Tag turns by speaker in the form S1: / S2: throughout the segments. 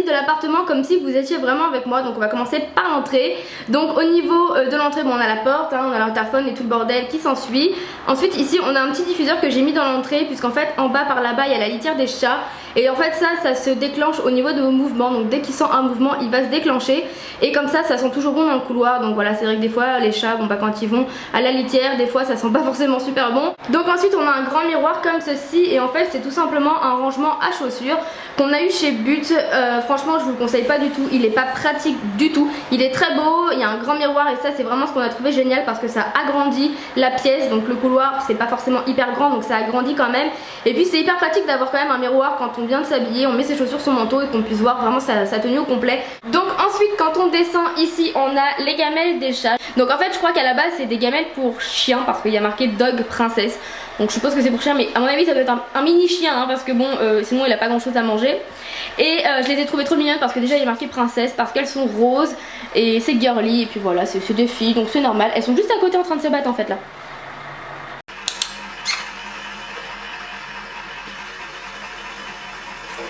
S1: De l'appartement comme si vous étiez vraiment avec moi. Donc on va commencer par l'entrée. Donc au niveau de l'entrée, bon, on a la porte, hein, on a l'interphone et tout le bordel qui s'ensuit. Ensuite ici on a un petit diffuseur que j'ai mis dans l'entrée, puisqu'en fait en bas par là-bas il y a la litière des chats. Et en fait ça se déclenche au niveau de vos mouvements. Donc dès qu'il sent un mouvement il va se déclencher. Et comme ça sent toujours bon dans le couloir. Donc voilà, c'est vrai que des fois les chats, bon bah quand ils vont à la litière, des fois ça sent pas forcément super bon. Donc ensuite on a un grand miroir comme ceci. Et en fait c'est tout simplement un rangement à chaussures qu'on a eu chez But. Franchement je vous le conseille pas du tout, il est pas pratique du tout. Il est très beau, il y a un grand miroir et ça c'est vraiment ce qu'on a trouvé génial parce que ça agrandit la pièce. Donc le couloir c'est pas forcément hyper grand, donc ça agrandit quand même. Et puis c'est hyper pratique d'avoir quand même un miroir quand on vient de s'habiller, on met ses chaussures, son manteau et qu'on puisse voir vraiment sa tenue au complet. Donc ensuite quand on descend ici on a les gamelles des chats. Donc en fait je crois qu'à la base c'est des gamelles pour chiens parce qu'il y a marqué Dog Princess. Donc je suppose que c'est pour chien, mais à mon avis ça doit être un mini chien hein, parce que bon sinon il a pas grand chose à manger. Et je les ai trouvées trop mignonnes parce que déjà il est marqué princesse, parce qu'elles sont roses et c'est girly. Et puis voilà, c'est des filles donc c'est normal. Elles sont juste à côté en train de se battre en fait là.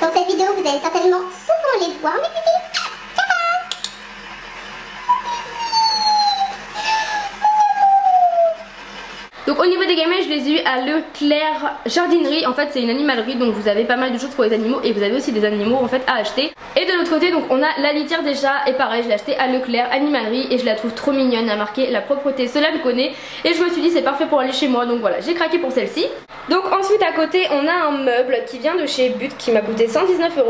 S2: Dans cette vidéo vous allez certainement souvent les voir mes pipis.
S1: Donc au niveau des gamelles je les ai eu à Leclerc jardinerie. En fait c'est une animalerie donc vous avez pas mal de choses pour les animaux et vous avez aussi des animaux en fait à acheter. Et de l'autre côté donc on a la litière des chats et pareil je l'ai acheté à Leclerc animalerie et je la trouve trop mignonne. Elle a marqué la propreté cela me connaît et je me suis dit c'est parfait pour aller chez moi. Donc voilà, j'ai craqué pour celle-ci. Donc ensuite à côté on a un meuble qui vient de chez But qui m'a coûté 119 €.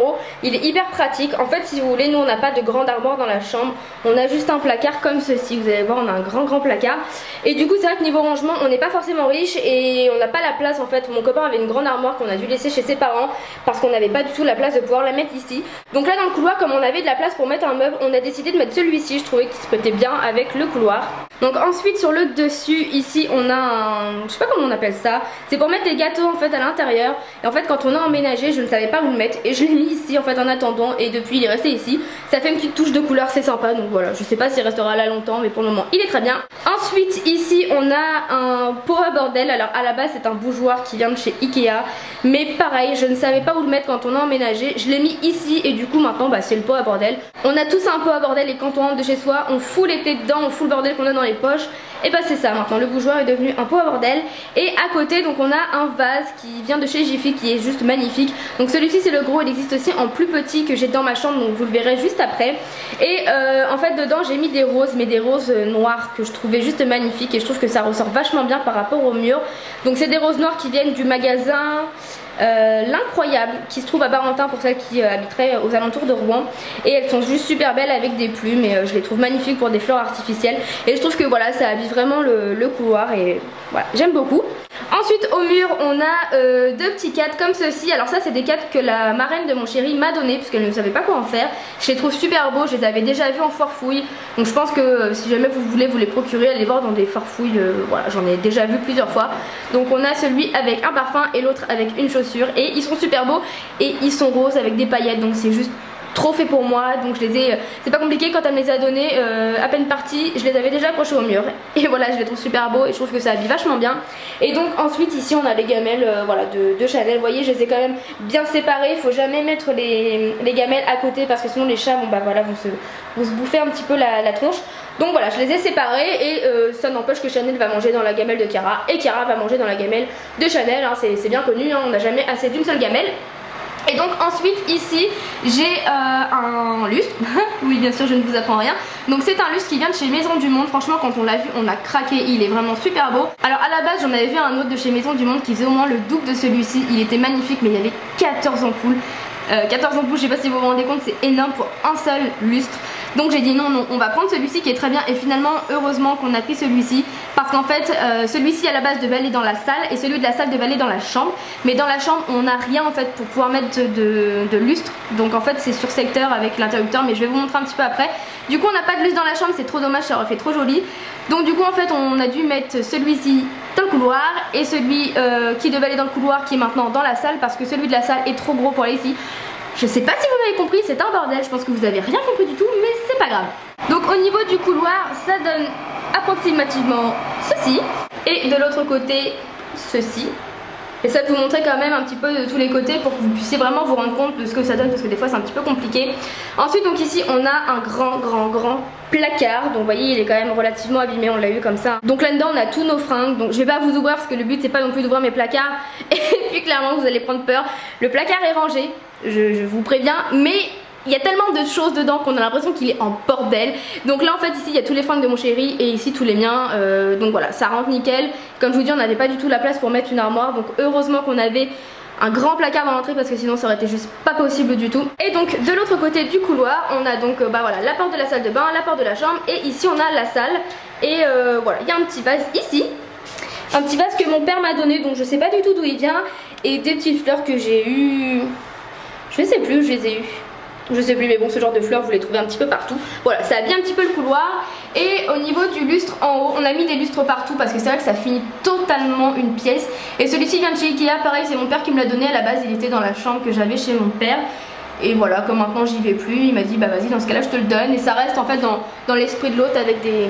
S1: Il est hyper pratique. En fait si vous voulez nous on n'a pas de grande armoire dans la chambre. On a juste un placard comme ceci. Vous allez voir on a un grand placard. Et du coup c'est vrai que niveau rangement on n'est pas forcément riche et on n'a pas la place en fait. Mon copain avait une grande armoire qu'on a dû laisser chez ses parents parce qu'on n'avait pas du tout la place de pouvoir la mettre ici. Donc là dans le couloir comme on avait de la place pour mettre un meuble, on a décidé de mettre celui-ci. Je trouvais qu'il se prêtait bien avec le couloir. Donc ensuite sur le dessus ici on a un, je sais pas comment on appelle ça, c'est pour mettre les gâteaux en fait à l'intérieur. Et en fait quand on a emménagé je ne savais pas où le mettre et je l'ai mis ici en fait en attendant et depuis il est resté ici. Ça fait une petite touche de couleur, c'est sympa. Donc voilà, je sais pas s'il restera là longtemps mais pour le moment il est très bien. Ensuite ici on a un pot à bordel. Alors à la base c'est un bougeoir qui vient de chez Ikea, mais pareil je ne savais pas où le mettre quand on a emménagé. Je l'ai mis ici et du coup maintenant bah, c'est le pot à bordel. On a tous un pot à bordel et quand on rentre de chez soi on fout les clés dedans, on fout le bordel qu'on a dans les poches. Et bah c'est ça, maintenant le bougeoir est devenu un pot à bordel. Et à côté donc on a un vase qui vient de chez Jiffy qui est juste magnifique. Donc celui-ci c'est le gros, il existe aussi en plus petit que j'ai dans ma chambre, donc vous le verrez juste après. Et en fait dedans j'ai mis des roses, mais des roses noires que je trouvais juste magnifiques et je trouve que ça ressort vachement bien par rapport au mur. Donc c'est des roses noires qui viennent du magasin l'incroyable qui se trouve à Barentin pour celles qui habiteraient aux alentours de Rouen. Et elles sont juste super belles avec des plumes et je les trouve magnifiques pour des fleurs artificielles. Et je trouve que voilà ça habille vraiment le couloir et voilà j'aime beaucoup. Ensuite au mur on a deux petits cadres comme ceci. Alors ça c'est des cadres que la marraine de mon chéri m'a donné parce qu'elle ne savait pas quoi en faire. Je les trouve super beaux, je les avais déjà vus en forfouille. Donc je pense que si jamais vous voulez vous les procurer, allez voir dans des forfouilles. Voilà j'en ai déjà vu plusieurs fois. Donc on a celui avec un parfum et l'autre avec une chaussure. Et ils sont super beaux et ils sont roses avec des paillettes. Donc c'est juste trop fait pour moi, donc je les ai, c'est pas compliqué, quand elle me les a donnés à peine partie, je les avais déjà accrochés au mur et voilà je les trouve super beaux et je trouve que ça habille vachement bien. Et donc ensuite ici on a les gamelles voilà, de Chanel, vous voyez je les ai quand même bien séparées, il faut jamais mettre les gamelles à côté parce que sinon les chats bon bah voilà vont se bouffer un petit peu la tronche. Donc voilà je les ai séparées et ça n'empêche que Chanel va manger dans la gamelle de Chiara et Chiara va manger dans la gamelle de Chanel, hein, c'est bien connu, hein, on n'a jamais assez d'une seule gamelle. Et donc ensuite ici j'ai un lustre, oui bien sûr je ne vous apprends rien. Donc c'est un lustre qui vient de chez Maison du Monde, franchement quand on l'a vu on a craqué, il est vraiment super beau. Alors à la base j'en avais vu un autre de chez Maison du Monde qui faisait au moins le double de celui-ci, il était magnifique mais il y avait 14 ampoules. 14 ampoules, je sais pas si vous vous rendez compte, c'est énorme pour un seul lustre. Donc j'ai dit non, on va prendre celui-ci qui est très bien. Et finalement heureusement qu'on a pris celui-ci, parce qu'en fait celui-ci à la base devait aller dans la salle et celui de la salle devait aller dans la chambre. Mais dans la chambre on n'a rien en fait pour pouvoir mettre de lustre. Donc en fait c'est sur secteur avec l'interrupteur, mais je vais vous montrer un petit peu après. Du coup on n'a pas de lustre dans la chambre, c'est trop dommage, ça aurait fait trop joli. Donc du coup en fait on a dû mettre celui-ci dans le couloir et celui qui devait aller dans le couloir qui est maintenant dans la salle, parce que celui de la salle est trop gros pour aller ici. Je sais pas si vous m'avez compris, c'est un bordel, je pense que vous avez rien compris du tout, mais c'est pas grave. Donc au niveau du couloir, ça donne approximativement ceci, et de l'autre côté, ceci. Et ça de vous montrer quand même un petit peu de tous les côtés pour que vous puissiez vraiment vous rendre compte de ce que ça donne, parce que des fois c'est un petit peu compliqué. Ensuite donc ici on a un grand placard, donc vous voyez il est quand même relativement abîmé, on l'a eu comme ça. Donc là-dedans on a tous nos fringues, donc je vais pas vous ouvrir parce que le but c'est pas non plus d'ouvrir mes placards et puis clairement vous allez prendre peur. Le placard est rangé, je vous préviens, mais il y a tellement de choses dedans qu'on a l'impression qu'il est en bordel. Donc là en fait ici il y a tous les fringues de mon chéri et ici tous les miens, donc voilà ça rentre nickel. Comme je vous dis on n'avait pas du tout la place pour mettre une armoire, donc heureusement qu'on avait un grand placard dans l'entrée parce que sinon ça aurait été juste pas possible du tout. Et donc de l'autre côté du couloir on a donc voilà la porte de la salle de bain, la porte de la chambre, et ici on a la salle. Et voilà il y a un petit vase ici, un petit vase que mon père m'a donné, donc je sais pas du tout d'où il vient, et des petites fleurs que j'ai eu, je sais plus où je les ai eues. Je sais plus, mais bon ce genre de fleurs vous les trouvez un petit peu partout. Voilà, ça habille un petit peu le couloir. Et au niveau du lustre en haut, on a mis des lustres partout parce que c'est vrai que ça finit totalement une pièce. Et celui-ci vient de chez Ikea, pareil c'est mon père qui me l'a donné. À la base il était dans la chambre que j'avais chez mon père. Et voilà, comme maintenant j'y vais plus, il m'a dit bah vas-y dans ce cas là je te le donne. Et ça reste en fait dans l'esprit de l'autre avec des,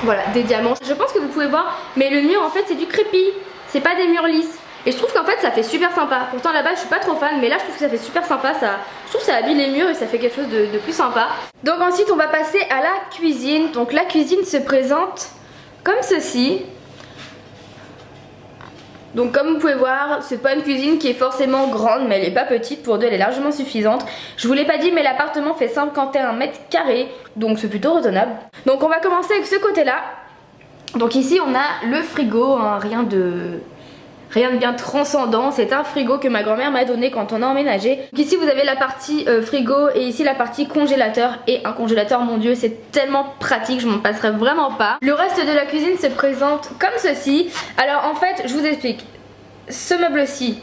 S1: voilà, des diamants. Je pense que vous pouvez voir, mais le mur en fait c'est du crépi, c'est pas des murs lisses. Et je trouve qu'en fait ça fait super sympa. Pourtant là-bas je suis pas trop fan, mais là je trouve que ça fait super sympa. Je trouve que ça habille les murs et ça fait quelque chose de plus sympa. Donc ensuite on va passer à la cuisine. Donc la cuisine se présente comme ceci. Donc comme vous pouvez voir, c'est pas une cuisine qui est forcément grande, mais elle est pas petite, pour deux elle est largement suffisante. Je vous l'ai pas dit mais l'appartement fait 51 mètres carrés, donc c'est plutôt raisonnable. Donc on va commencer avec ce côté là. Donc ici on a le frigo, hein, rien de bien transcendant, c'est un frigo que ma grand-mère m'a donné quand on a emménagé. Donc ici vous avez la partie frigo et ici la partie congélateur, et un congélateur, mon dieu c'est tellement pratique, je m'en passerai vraiment pas. Le reste de la cuisine se présente comme ceci. Alors en fait je vous explique, ce meuble-ci,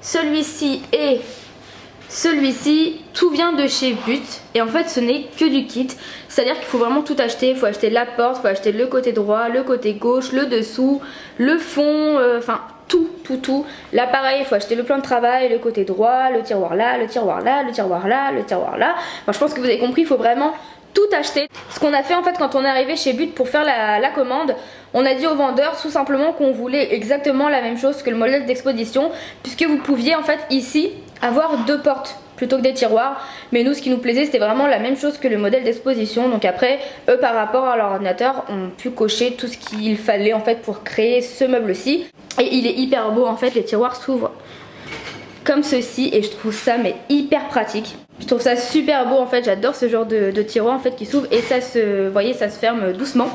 S1: celui-ci et celui-ci, tout vient de chez But, et en fait ce n'est que du kit, c'est à dire qu'il faut vraiment tout acheter. Il faut acheter la porte, il faut acheter le côté droit, le côté gauche, le dessous, le fond, enfin tout. Là pareil il faut acheter le plan de travail, le côté droit, le tiroir là, le tiroir là, le tiroir là, le tiroir là. Enfin, je pense que vous avez compris, il faut vraiment tout acheter. Ce qu'on a fait en fait quand on est arrivé chez But pour faire la commande, on a dit au vendeur tout simplement qu'on voulait exactement la même chose que le modèle d'exposition, puisque vous pouviez en fait ici avoir deux portes plutôt que des tiroirs, mais nous ce qui nous plaisait c'était vraiment la même chose que le modèle d'exposition. Donc après eux par rapport à leur ordinateur ont pu cocher tout ce qu'il fallait en fait pour créer ce meuble-ci, et il est hyper beau en fait. Les tiroirs s'ouvrent comme ceci et je trouve ça mais hyper pratique. Je trouve ça super beau en fait, j'adore ce genre de tiroir en fait qui s'ouvre et ça se, vous voyez, ça se ferme doucement.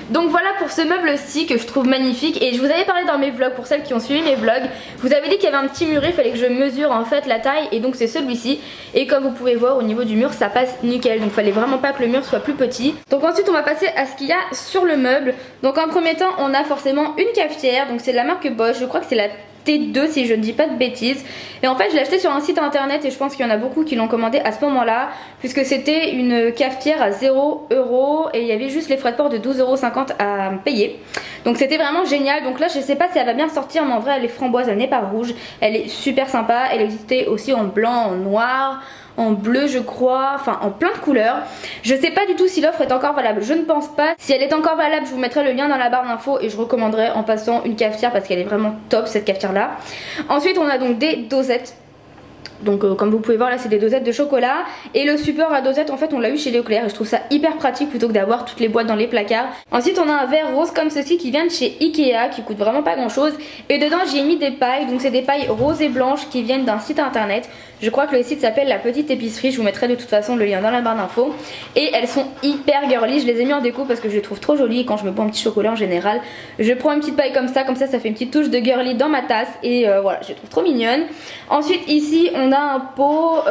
S1: Donc voilà pour ce meuble-ci que je trouve magnifique. Et je vous avais parlé dans mes vlogs, pour celles qui ont suivi mes vlogs, je vous avais dit qu'il y avait un petit muret, il fallait que je mesure en fait la taille, et donc c'est celui-ci. Et comme vous pouvez voir au niveau du mur ça passe nickel, donc il fallait vraiment pas que le mur soit plus petit. Donc ensuite on va passer à ce qu'il y a sur le meuble. Donc en premier temps on a forcément une cafetière, donc c'est de la marque Bosch, je crois que c'est la T2 si je ne dis pas de bêtises. Et en fait je l'ai acheté sur un site internet et je pense qu'il y en a beaucoup qui l'ont commandé à ce moment là, puisque c'était une cafetière à 0 € et il y avait juste les frais de port de 12,50 € à payer. Donc c'était vraiment génial. Donc là je sais pas si elle va bien sortir, mais en vrai elle est framboise, elle n'est pas rouge, elle est super sympa. Elle existait aussi en blanc, en noir, en bleu je crois, enfin en plein de couleurs. Je sais pas du tout si l'offre est encore valable, je ne pense pas. Si elle est encore valable je vous mettrai le lien dans la barre d'infos et je recommanderai en passant une cafetière parce qu'elle est vraiment top cette cafetière là. Ensuite on a donc des dosettes. Donc comme vous pouvez voir là c'est des dosettes de chocolat, et le support à dosette en fait on l'a eu chez Leclerc et je trouve ça hyper pratique plutôt que d'avoir toutes les boîtes dans les placards. Ensuite on a un verre rose comme ceci qui vient de chez Ikea, qui coûte vraiment pas grand chose, et dedans j'ai mis des pailles. Donc c'est des pailles roses et blanches qui viennent d'un site internet Je crois que le site s'appelle La Petite Épicerie, je vous mettrai de toute façon le lien dans la barre d'infos. Et elles sont hyper girly, je les ai mis en déco parce que je les trouve trop jolies. Et quand je me bois un petit chocolat en général, je prends une petite paille comme ça fait une petite touche de girly dans ma tasse. Et voilà, je les trouve trop mignonnes. Ensuite ici on a un pot,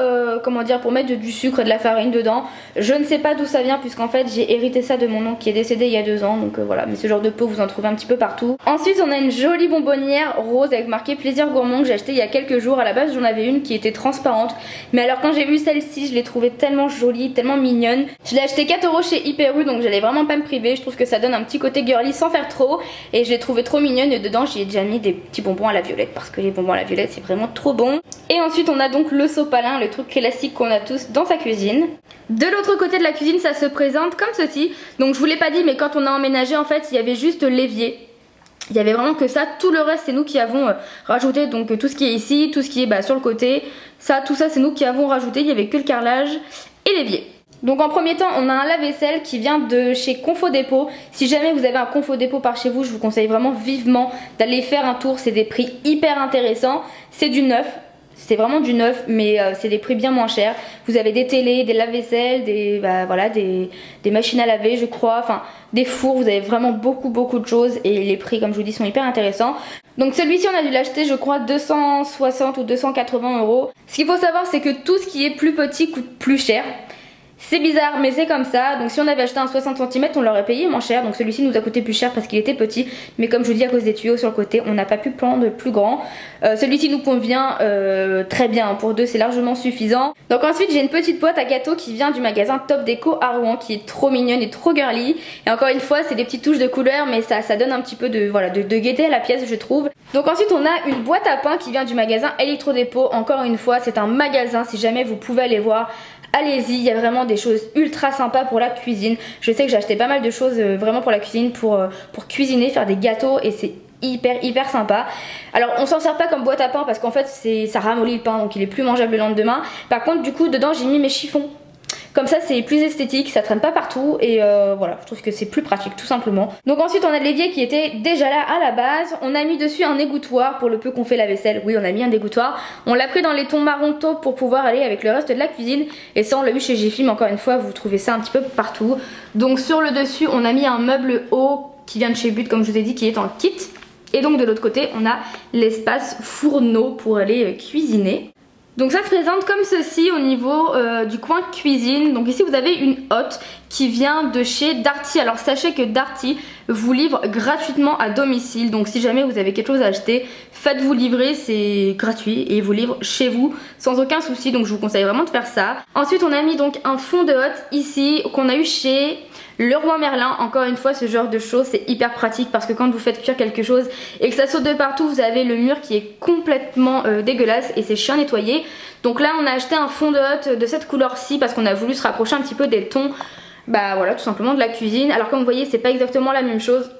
S1: comment dire, pour mettre du sucre et de la farine dedans. Je ne sais pas d'où ça vient puisqu'en fait j'ai hérité ça de mon oncle qui est décédé il y a 2 ans. Donc voilà, mais ce genre de pot vous en trouvez un petit peu partout. Ensuite on a une jolie bonbonnière rose avec marqué plaisir gourmand que j'ai acheté il y a quelques jours. À la base j'en avais une qui était transparente, mais alors quand j'ai vu celle-ci je l'ai trouvée tellement jolie, tellement mignonne. Je l'ai acheté 4 € chez Hyper U, donc j'allais vraiment pas me priver. Je trouve que ça donne un petit côté girly sans faire trop, et je l'ai trouvée trop mignonne. Et dedans j'y ai déjà mis des petits bonbons à la violette parce que les bonbons à la violette c'est vraiment trop bon. Et ensuite on a donc le sopalin, le truc classique qu'on a tous dans sa cuisine. De l'autre côté de la cuisine ça se présente comme ceci. Donc je vous l'ai pas dit, mais quand on a emménagé en fait il y avait juste l'évier. Il y avait vraiment que ça, tout le reste c'est nous qui avons rajouté, donc tout ce qui est ici, tout ce qui est sur le côté, ça, tout ça c'est nous qui avons rajouté, il y avait que le carrelage et l'évier. Donc en premier temps on a un lave-vaisselle qui vient de chez Confo Dépôt. Si jamais vous avez un Confo Dépôt par chez vous, je vous conseille vraiment vivement d'aller faire un tour, c'est des prix hyper intéressants, c'est du neuf. C'est vraiment du neuf, mais c'est des prix bien moins chers. Vous avez des télés, des lave-vaisselle, des machines à laver je crois, enfin des fours, vous avez vraiment beaucoup de choses et les prix comme je vous dis sont hyper intéressants. Donc celui-ci on a dû l'acheter je crois 260 ou 280 €. Ce qu'il faut savoir c'est que tout ce qui est plus petit coûte plus cher. C'est bizarre mais c'est comme ça, donc si on avait acheté un 60 cm on l'aurait payé moins cher, donc celui-ci nous a coûté plus cher parce qu'il était petit, mais comme je vous dis à cause des tuyaux sur le côté on n'a pas pu prendre plus grand. Celui-ci nous convient très bien, pour 2 c'est largement suffisant. Donc ensuite j'ai une petite boîte à gâteaux qui vient du magasin Top Déco à Rouen, qui est trop mignonne et trop girly, et encore une fois c'est des petites touches de couleur mais ça donne un petit peu de gaieté à la pièce je trouve. Donc ensuite on a une boîte à pain qui vient du magasin Electro Dépôt, encore une fois c'est un magasin, si jamais vous pouvez aller voir, allez-y, il y a vraiment des choses ultra sympas pour la cuisine. Je sais que j'ai acheté pas mal de choses vraiment pour la cuisine, pour cuisiner, faire des gâteaux, et c'est hyper sympa. Alors on s'en sert pas comme boîte à pain parce qu'en fait ça ramollit le pain, donc il est plus mangeable le lendemain. Par contre du coup dedans j'ai mis mes chiffons. Comme ça c'est plus esthétique, ça traîne pas partout, et voilà, je trouve que c'est plus pratique tout simplement. Donc ensuite on a l'évier qui était déjà là à la base. On a mis dessus un égouttoir pour le peu qu'on fait la vaisselle. Oui, on a mis un égouttoir. On l'a pris dans les tons marron taupe pour pouvoir aller avec le reste de la cuisine. Et ça on l'a eu chez Jiffy, mais encore une fois vous trouvez ça un petit peu partout. Donc sur le dessus on a mis un meuble haut qui vient de chez But comme je vous ai dit, qui est en kit. Et donc de l'autre côté on a l'espace fourneau pour aller cuisiner. Donc ça se présente comme ceci au niveau du coin cuisine. Donc ici vous avez une hotte qui vient de chez Darty. Alors sachez que Darty vous livre gratuitement à domicile. Donc si jamais vous avez quelque chose à acheter, faites-vous livrer, c'est gratuit et ils vous livrent chez vous sans aucun souci. Donc je vous conseille vraiment de faire ça. Ensuite on a mis donc un fond de hotte ici qu'on a eu chez Leroy Merlin. Encore une fois ce genre de choses c'est hyper pratique parce que quand vous faites cuire quelque chose et que ça saute de partout, vous avez le mur qui est complètement dégueulasse et c'est chiant à nettoyer. Donc là on a acheté un fond de hotte de cette couleur-ci parce qu'on a voulu se rapprocher un petit peu des tons, bah voilà, tout simplement de la cuisine. Alors comme vous voyez c'est pas exactement la même chose,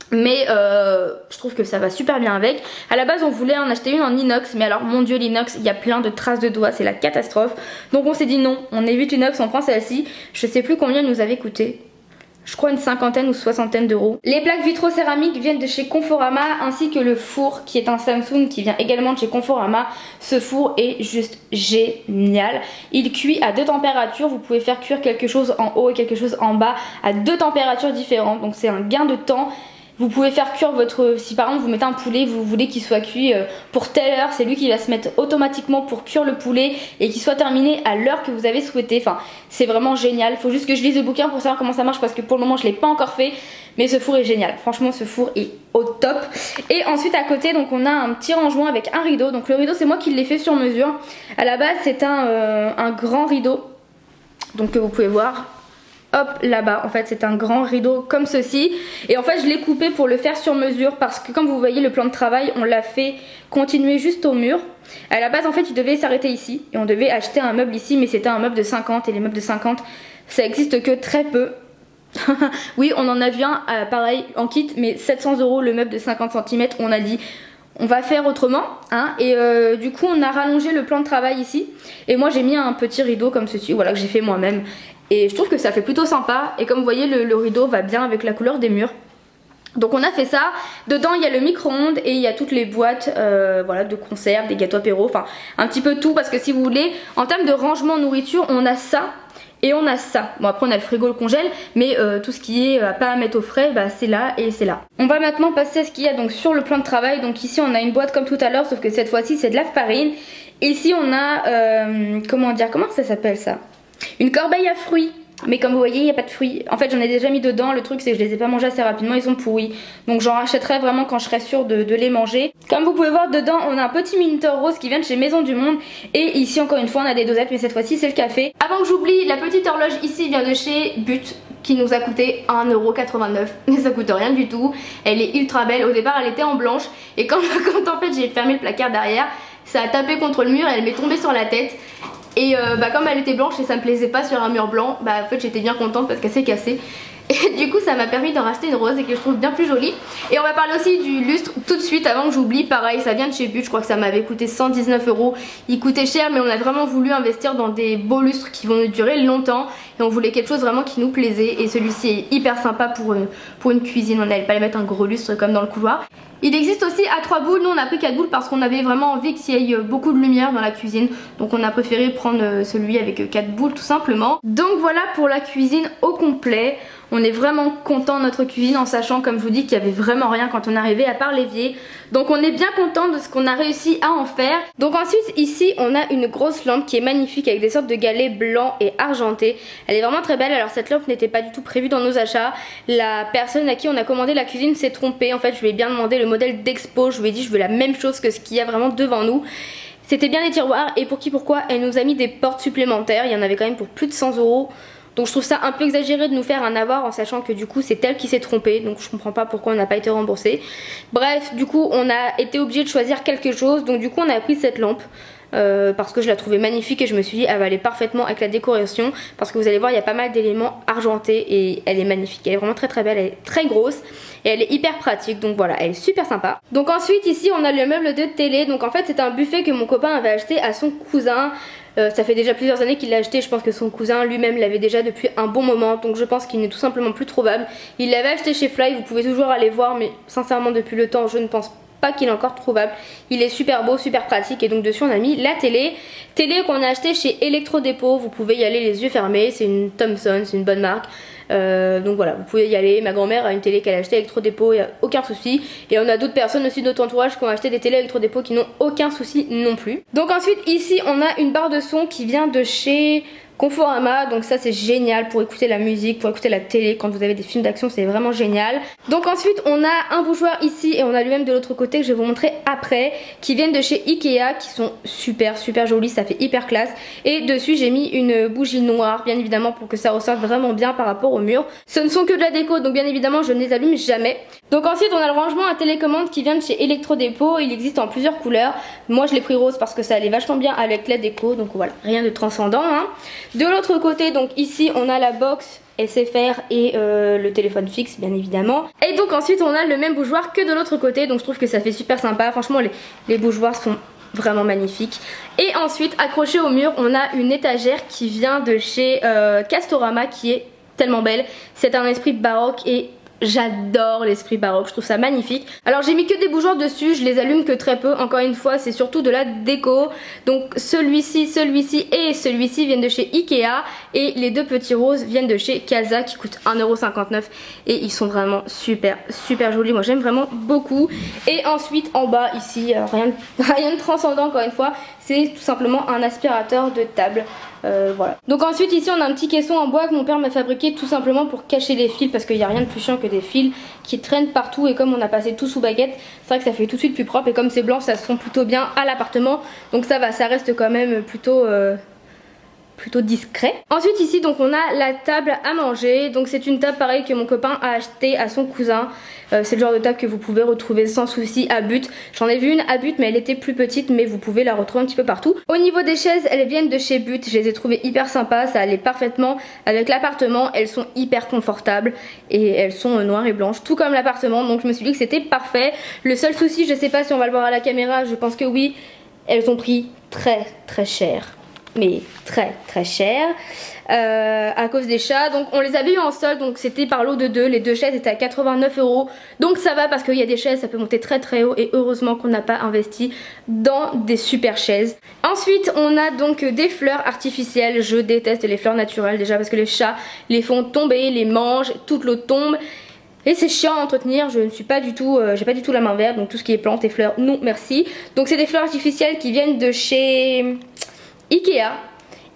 S1: mais je trouve que ça va super bien avec. À la base on voulait en acheter une en inox, mais alors mon dieu l'inox il y a plein de traces de doigts, c'est la catastrophe. Donc on s'est dit non, on évite l'inox, on prend celle-ci. Je sais plus combien elle nous avait coûté, je crois une 50aine ou 60aine d'euros. Les plaques vitrocéramiques viennent de chez Conforama, ainsi que le four qui est un Samsung qui vient également de chez Conforama. Ce four est juste génial. Il cuit à 2 températures, vous pouvez faire cuire quelque chose en haut et quelque chose en bas à 2 températures différentes, donc c'est un gain de temps. Vous pouvez faire cuire si par exemple vous mettez un poulet, vous voulez qu'il soit cuit pour telle heure, c'est lui qui va se mettre automatiquement pour cuire le poulet et qu'il soit terminé à l'heure que vous avez souhaité. Enfin c'est vraiment génial, il faut juste que je lise le bouquin pour savoir comment ça marche parce que pour le moment je l'ai pas encore fait, mais ce four est génial, franchement ce four est au top. Et ensuite à côté donc on a un petit rangement avec un rideau, donc le rideau c'est moi qui l'ai fait sur mesure. À la base c'est un grand rideau, donc que vous pouvez voir. Hop là-bas, en fait c'est un grand rideau comme ceci, et en fait je l'ai coupé pour le faire sur mesure parce que comme vous voyez le plan de travail on l'a fait continuer juste au mur. À la base en fait il devait s'arrêter ici et on devait acheter un meuble ici, mais c'était un meuble de 50 et les meubles de 50 ça existe que très peu. Oui on en a vu un pareil en kit, mais 700 € le meuble de 50 cm. On a dit on va faire autrement hein, et du coup on a rallongé le plan de travail ici, et moi j'ai mis un petit rideau comme ceci, voilà, que j'ai fait moi-même. Et je trouve que ça fait plutôt sympa, et comme vous voyez le rideau va bien avec la couleur des murs. Donc on a fait ça, dedans il y a le micro-ondes et il y a toutes les boîtes voilà, de conserve, des gâteaux apéro, enfin un petit peu tout, parce que si vous voulez, en termes de rangement nourriture, on a ça et on a ça. Bon après on a le frigo, le congèle, mais tout ce qui est pas à mettre au frais, bah, c'est là et c'est là. On va maintenant passer à ce qu'il y a donc sur le plan de travail. Donc ici on a une boîte comme tout à l'heure, sauf que cette fois-ci c'est de la farine. Ici on a, comment ça s'appelle ça? Une corbeille à fruits. Mais comme vous voyez il n'y a pas de fruits. En fait j'en ai déjà mis dedans, le truc c'est que je les ai pas mangés assez rapidement, ils sont pourris. Donc j'en rachèterai vraiment quand je serai sûre de les manger. Comme vous pouvez voir dedans on a un petit minuteur rose qui vient de chez Maison du Monde. Et ici encore une fois on a des dosettes, mais cette fois-ci c'est le café. Avant que j'oublie, la petite horloge ici vient de chez But, qui nous a coûté 1,89€, mais ça coûte rien du tout. Elle est ultra belle, au départ elle était en blanche. Et quand en fait j'ai fermé le placard derrière, ça a tapé contre le mur et elle m'est tombée sur la tête. Et comme elle était blanche et ça me plaisait pas sur un mur blanc, bah en fait j'étais bien contente parce qu'elle s'est cassée. Et du coup ça m'a permis d'en racheter une rose et que je trouve bien plus jolie. Et on va parler aussi du lustre tout de suite avant que j'oublie. Pareil, ça vient de chez But, je crois que ça m'avait coûté 119€. Il coûtait cher, mais on a vraiment voulu investir dans des beaux lustres qui vont nous durer longtemps. Et on voulait quelque chose vraiment qui nous plaisait. Et celui-ci est hyper sympa pour une cuisine. On n'allait pas mettre un gros lustre comme dans le couloir. Il existe aussi à 3 boules, nous on a pris 4 boules parce qu'on avait vraiment envie qu'il y ait beaucoup de lumière dans la cuisine. Donc on a préféré prendre celui avec 4 boules tout simplement. Donc voilà pour la cuisine au complet. On est vraiment content de notre cuisine en sachant, comme je vous dis, qu'il n'y avait vraiment rien quand on est arrivé à part l'évier. Donc on est bien content de ce qu'on a réussi à en faire. Donc ensuite ici on a une grosse lampe qui est magnifique avec des sortes de galets blancs et argentés. Elle est vraiment très belle. Alors cette lampe n'était pas du tout prévue dans nos achats. La personne à qui on a commandé la cuisine s'est trompée. En fait je lui ai bien demandé le modèle d'Expo. Je lui ai dit je veux la même chose que ce qu'il y a vraiment devant nous. C'était bien les tiroirs et pourquoi elle nous a mis des portes supplémentaires. Il y en avait quand même pour plus de 100€. Donc je trouve ça un peu exagéré de nous faire un avoir en sachant que du coup c'est elle qui s'est trompée. Donc je comprends pas pourquoi on n'a pas été remboursé. Bref, du coup on a été obligé de choisir quelque chose. Donc du coup on a pris cette lampe. Parce que je la trouvais magnifique et je me suis dit elle va aller parfaitement avec la décoration, parce que vous allez voir il y a pas mal d'éléments argentés et elle est magnifique, elle est vraiment très belle, elle est très grosse et elle est hyper pratique, donc voilà, elle est super sympa. Donc ensuite ici on a le meuble de télé. Donc en fait c'est un buffet que mon copain avait acheté à son cousin. Ça fait déjà plusieurs années qu'il l'a acheté, je pense que son cousin lui-même l'avait déjà depuis un bon moment, donc je pense qu'il n'est tout simplement plus trouvable. Il l'avait acheté chez Fly, vous pouvez toujours aller voir, mais sincèrement depuis le temps je ne pense pas qu'il est encore trouvable. Il est super beau, super pratique, et donc dessus on a mis la télé qu'on a acheté chez Electrodépôt. Vous pouvez y aller les yeux fermés, c'est une Thomson, c'est une bonne marque. Donc voilà, vous pouvez y aller. Ma grand-mère a une télé qu'elle a acheté Electrodépôt, il n'y a aucun souci. Et on a d'autres personnes aussi de notre entourage qui ont acheté des télés Electrodépôt qui n'ont aucun souci non plus. Donc ensuite ici on a une barre de son qui vient de chez Conforama, donc ça c'est génial pour écouter la musique, pour écouter la télé quand vous avez des films d'action, c'est vraiment génial. Donc ensuite on a un bougeoir ici et on a lui-même de l'autre côté que je vais vous montrer après, qui viennent de chez Ikea, qui sont super jolis, ça fait hyper classe. Et dessus j'ai mis une bougie noire bien évidemment pour que ça ressorte vraiment bien par rapport au mur. Ce ne sont que de la déco, donc bien évidemment je ne les allume jamais. Donc ensuite on a le rangement à télécommande qui vient de chez Electrodépôt. Il existe en plusieurs couleurs, moi je l'ai pris rose parce que ça allait vachement bien avec la déco, donc voilà, rien de transcendant hein. De l'autre côté, donc ici on a la box SFR et le téléphone fixe bien évidemment. Et donc ensuite on a le même bougeoir que de l'autre côté, donc je trouve que ça fait super sympa. Franchement les bougeoirs sont vraiment magnifiques. Et ensuite accroché au mur on a une étagère qui vient de chez Castorama, qui est tellement belle. C'est un esprit baroque et j'adore l'esprit baroque, je trouve ça magnifique. Alors j'ai mis que des bougeoirs dessus, je les allume que très peu, encore une fois c'est surtout de la déco. Donc celui-ci et celui-ci viennent de chez Ikea et les deux petits roses viennent de chez Casa qui coûtent 1,59€ et ils sont vraiment super jolis, moi j'aime vraiment beaucoup. Et ensuite en bas ici, rien de transcendant encore une fois, c'est tout simplement un aspirateur de table. Voilà. Donc ensuite ici on a un petit caisson en bois que mon père m'a fabriqué tout simplement pour cacher les fils, parce qu'il n'y a rien de plus chiant que des fils qui traînent partout, et comme on a passé tout sous baguette, c'est vrai que ça fait tout de suite plus propre, et comme c'est blanc ça se fond plutôt bien à l'appartement, donc ça va, ça reste quand même plutôt discret. Ensuite ici donc on a la table à manger. Donc c'est une table pareil que mon copain a acheté à son cousin. C'est le genre de table que vous pouvez retrouver sans souci à But. J'en ai vu une à But mais elle était plus petite, mais vous pouvez la retrouver un petit peu partout. Au niveau des chaises, elles viennent de chez But. Je les ai trouvées hyper sympas, ça allait parfaitement avec l'appartement. Elles sont hyper confortables et elles sont noires et blanches, tout comme l'appartement. Donc je me suis dit que c'était parfait. Le seul souci, je sais pas si on va le voir à la caméra, je pense que oui, elles ont pris très cher. mais très cher à cause des chats. Donc on les avait eu en solde, donc c'était par lot de 2, les 2 chaises étaient à 89 €. Donc ça va parce qu'il y a des chaises, ça peut monter très haut et heureusement qu'on n'a pas investi dans des super chaises. Ensuite on a donc des fleurs artificielles. Je déteste les fleurs naturelles déjà parce que les chats les font tomber, les mangent, toute l'eau tombe. Et c'est chiant à entretenir, je ne suis pas du tout, j'ai pas du tout la main verte, donc tout ce qui est plantes et fleurs, non merci. Donc c'est des fleurs artificielles qui viennent de chez Ikea.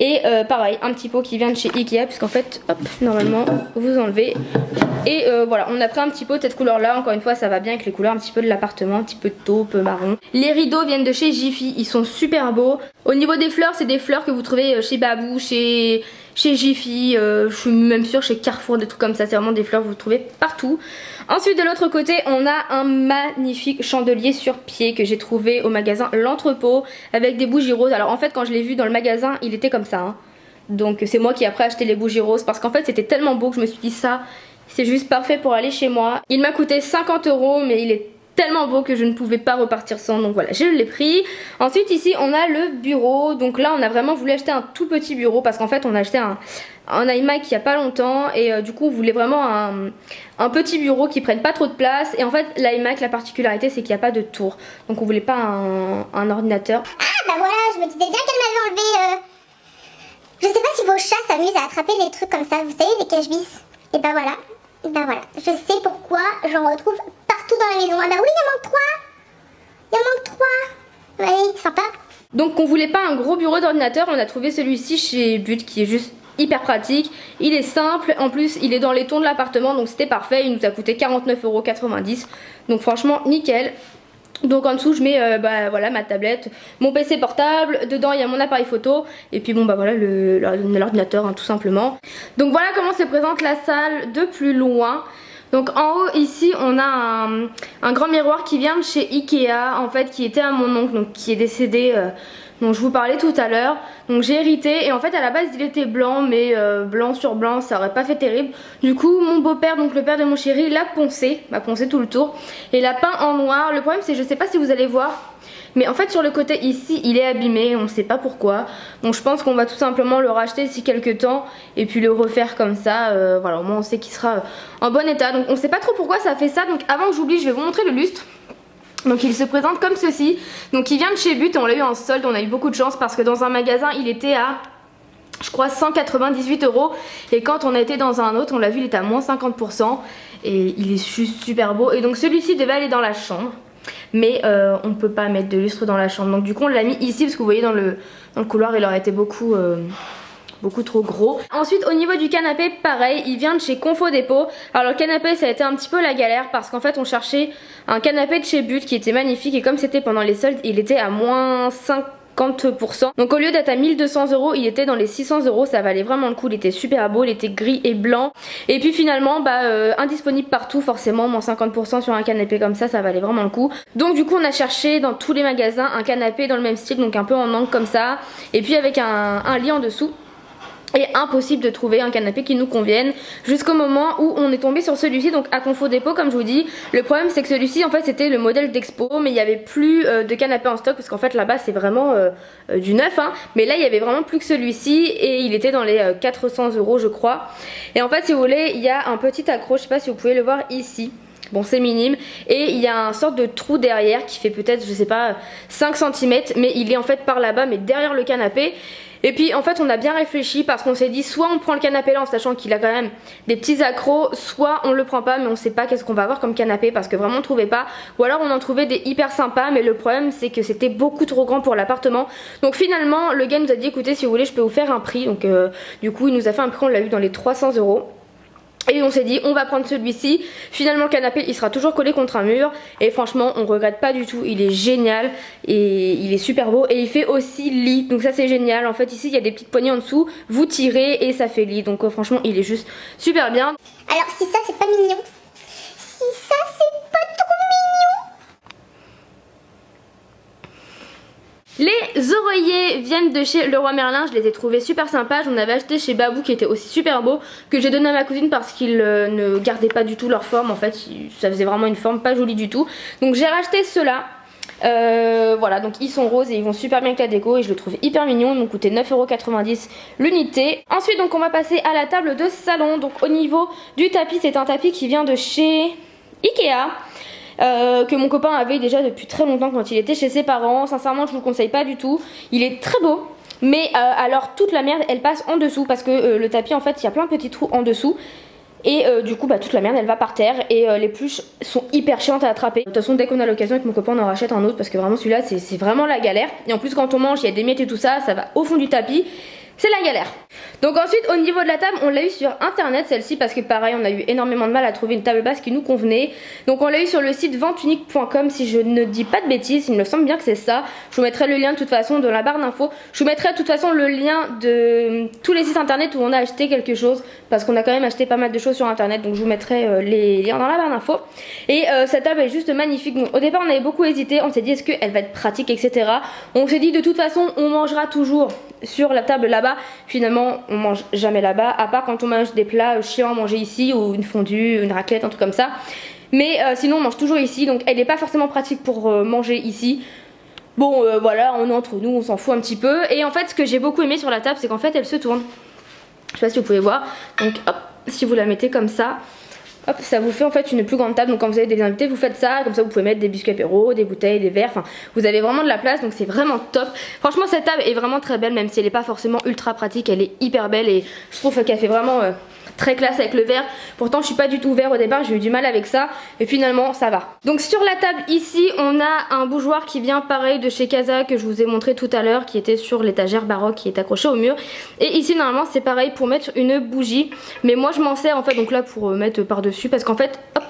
S1: Et pareil, un petit pot qui vient de chez Ikea, puisqu'en fait, hop, normalement, vous enlevez. Et voilà, on a pris un petit pot de cette couleur là, encore une fois ça va bien avec les couleurs un petit peu de l'appartement, un petit peu de taupe, marron. Les rideaux viennent de chez Jiffy, ils sont super beaux. Au niveau des fleurs, c'est des fleurs que vous trouvez chez Babou, chez Jiffy, je suis même sûre chez Carrefour, des trucs comme ça, c'est vraiment des fleurs que vous trouvez partout. Ensuite de l'autre côté on a un magnifique chandelier sur pied que j'ai trouvé au magasin L'Entrepôt avec des bougies roses. Alors en fait quand je l'ai vu dans le magasin il était comme ça hein. Donc c'est moi qui ai après acheté les bougies roses parce qu'en fait c'était tellement beau que je me suis dit ça c'est juste parfait pour aller chez moi. Il m'a coûté 50 € mais il est tellement beau que je ne pouvais pas repartir sans, donc voilà je l'ai pris. Ensuite ici on a le bureau, donc là on a vraiment voulu acheter un tout petit bureau parce qu'en fait on a acheté un iMac il y a pas longtemps et du coup on voulait vraiment un petit bureau qui prenne pas trop de place. Et en fait l'iMac la particularité c'est qu'il n'y a pas de tour, donc on voulait pas un ordinateur.
S2: Ah bah voilà, je me disais bien qu'elle m'avait enlevé Je sais pas si vos chats s'amusent à attraper les trucs comme ça, vous savez, les cache-bis. Et bah voilà, je sais pourquoi j'en retrouve partout dans la maison. Ah bah oui, il en manque 3. Ouais, sympa.
S1: Donc on voulait pas un gros bureau d'ordinateur, on a trouvé celui-ci chez But qui est juste hyper pratique. Il est simple, en plus il est dans les tons de l'appartement donc c'était parfait. Il nous a coûté 49,90 €, donc franchement nickel. Donc en dessous je mets bah, voilà, ma tablette, mon PC portable, dedans il y a mon appareil photo et puis bon bah voilà l'ordinateur hein, tout simplement. Donc voilà comment se présente la salle de plus loin. Donc en haut ici on a un grand miroir qui vient de chez Ikea en fait, qui était à mon oncle, donc qui est décédé, dont je vous parlais tout à l'heure. Donc j'ai hérité et en fait à la base il était blanc mais blanc sur blanc ça aurait pas fait terrible. Du coup mon beau-père, donc le père de mon chéri, l'a poncé tout le tour et l'a peint en noir. Le problème c'est, je sais pas si vous allez voir, mais en fait sur le côté ici il est abîmé, on ne sait pas pourquoi. Donc je pense qu'on va tout simplement le racheter d'ici quelques temps et puis le refaire comme ça, voilà, au moins on sait qu'il sera en bon état. Donc on sait pas trop pourquoi ça fait ça. Donc avant que j'oublie je vais vous montrer le lustre. Donc il se présente comme ceci. Donc il vient de chez But, on l'a eu en solde, on a eu beaucoup de chance parce que dans un magasin il était à je crois 198 € et quand on a été dans un autre on l'a vu il était à moins 50% et il est juste super beau. Et donc celui-ci devait aller dans la chambre mais on ne peut pas mettre de lustre dans la chambre, donc du coup on l'a mis ici parce que vous voyez dans le couloir il aurait été beaucoup trop gros. Ensuite au niveau du canapé pareil, il vient de chez Confo Dépôt. Alors le canapé ça a été un petit peu la galère parce qu'en fait on cherchait un canapé de chez But qui était magnifique et comme c'était pendant les soldes il était à moins 50%. Donc au lieu d'être à 1200 €, il était dans les 600 €, ça valait vraiment le coup, il était super beau, il était gris et blanc. Et puis finalement bah indisponible partout forcément, moins 50% sur un canapé comme ça valait vraiment le coup. Donc du coup on a cherché dans tous les magasins un canapé dans le même style, donc un peu en angle comme ça et puis avec un lit en dessous. Et impossible de trouver un canapé qui nous convienne jusqu'au moment où on est tombé sur celui-ci, donc à Confo Dépôt comme je vous dis. Le problème c'est que celui-ci en fait c'était le modèle d'expo mais il n'y avait plus de canapé en stock parce qu'en fait là-bas c'est vraiment du neuf hein. Mais là il y avait vraiment plus que celui-ci et il était dans les 400 € je crois. Et en fait si vous voulez il y a un petit accroche, je sais pas si vous pouvez le voir ici. Bon c'est minime et il y a un sorte de trou derrière qui fait peut-être je sais pas 5 cm mais il est en fait par là-bas mais derrière le canapé. Et puis en fait on a bien réfléchi parce qu'on s'est dit soit on prend le canapé là en sachant qu'il a quand même des petits accros, soit on le prend pas mais on sait pas qu'est-ce qu'on va avoir comme canapé parce que vraiment on trouvait pas, ou alors on en trouvait des hyper sympas mais le problème c'est que c'était beaucoup trop grand pour l'appartement. Donc finalement le gars nous a dit écoutez si vous voulez je peux vous faire un prix, donc du coup il nous a fait un prix, on l'a eu dans les 300 €. Et on s'est dit on va prendre celui-ci. Finalement le canapé il sera toujours collé contre un mur et franchement on regrette pas du tout, il est génial et il est super beau et il fait aussi lit, donc ça c'est génial. En fait ici il y a des petites poignées en dessous, vous tirez et ça fait lit, donc franchement il est juste super bien.
S2: Alors si ça c'est pas mignon, si ça c'est pas trop mignon.
S1: Les oreillers viennent de chez Leroy Merlin, je les ai trouvés super sympas. J'en avais acheté chez Babou qui était aussi super beau, que j'ai donné à ma cousine parce qu'ils ne gardaient pas du tout leur forme. En fait ça faisait vraiment une forme pas jolie du tout, donc j'ai racheté ceux-là. Voilà, donc ils sont roses et ils vont super bien avec la déco et je le trouve hyper mignon. Ils m'ont coûté 9,90 € l'unité. Ensuite donc on va passer à la table de salon. Donc au niveau du tapis, c'est un tapis qui vient de chez Ikea. Que mon copain avait déjà depuis très longtemps quand il était chez ses parents. Sincèrement je vous le conseille pas du tout. Il est très beau. Mais alors toute la merde elle passe en dessous parce que le tapis en fait il y a plein de petits trous en dessous. Et du coup bah toute la merde elle va par terre et les pluches sont hyper chiantes à attraper. De toute façon dès qu'on a l'occasion avec mon copain on en rachète un autre parce que vraiment celui-là c'est vraiment la galère. Et en plus quand on mange il y a des miettes et tout ça, ça va au fond du tapis. C'est la galère. Donc ensuite au niveau de la table on l'a eu sur internet celle-ci parce que pareil on a eu énormément de mal à trouver une table basse qui nous convenait. Donc on l'a eu sur le site venteunique.com si je ne dis pas de bêtises, il me semble bien que c'est ça. Je vous mettrai le lien de toute façon dans la barre d'infos. Je vous mettrai de toute façon le lien de tous les sites internet où on a acheté quelque chose parce qu'on a quand même acheté pas mal de choses sur internet. Donc je vous mettrai les liens dans la barre d'infos. Et cette table est juste magnifique. Donc, au départ on avait beaucoup hésité, on s'est dit est-ce qu'elle va être pratique etc. On s'est dit de toute façon on mangera toujours sur la table là-bas. Finalement on mange jamais là-bas à part quand on mange des plats chiants à manger ici ou une fondue, une raclette, un truc comme ça. Mais sinon on mange toujours ici donc elle n'est pas forcément pratique pour manger ici. Bon voilà on est entre nous, on s'en fout un petit peu. Et en fait ce que j'ai beaucoup aimé sur la table c'est qu'en fait elle se tourne. Je sais pas si vous pouvez voir. Donc hop, si vous la mettez comme ça, hop, ça vous fait en fait une plus grande table. Donc quand vous avez des invités vous faites ça, comme ça vous pouvez mettre des biscuits apéro, des bouteilles, des verres, enfin vous avez vraiment de la place donc c'est vraiment top. Franchement cette table est vraiment très belle même si elle n'est pas forcément ultra pratique, elle est hyper belle et je trouve qu'elle fait vraiment très classe avec le verre. Pourtant je suis pas du tout vert au départ, j'ai eu du mal avec ça et finalement ça va. Donc sur la table ici on a un bougeoir qui vient pareil de chez Casa que je vous ai montré tout à l'heure qui était sur l'étagère baroque qui est accroché au mur. Et ici normalement c'est pareil pour mettre une bougie mais moi je m'en sers en fait donc là pour mettre par dessus parce qu'en fait hop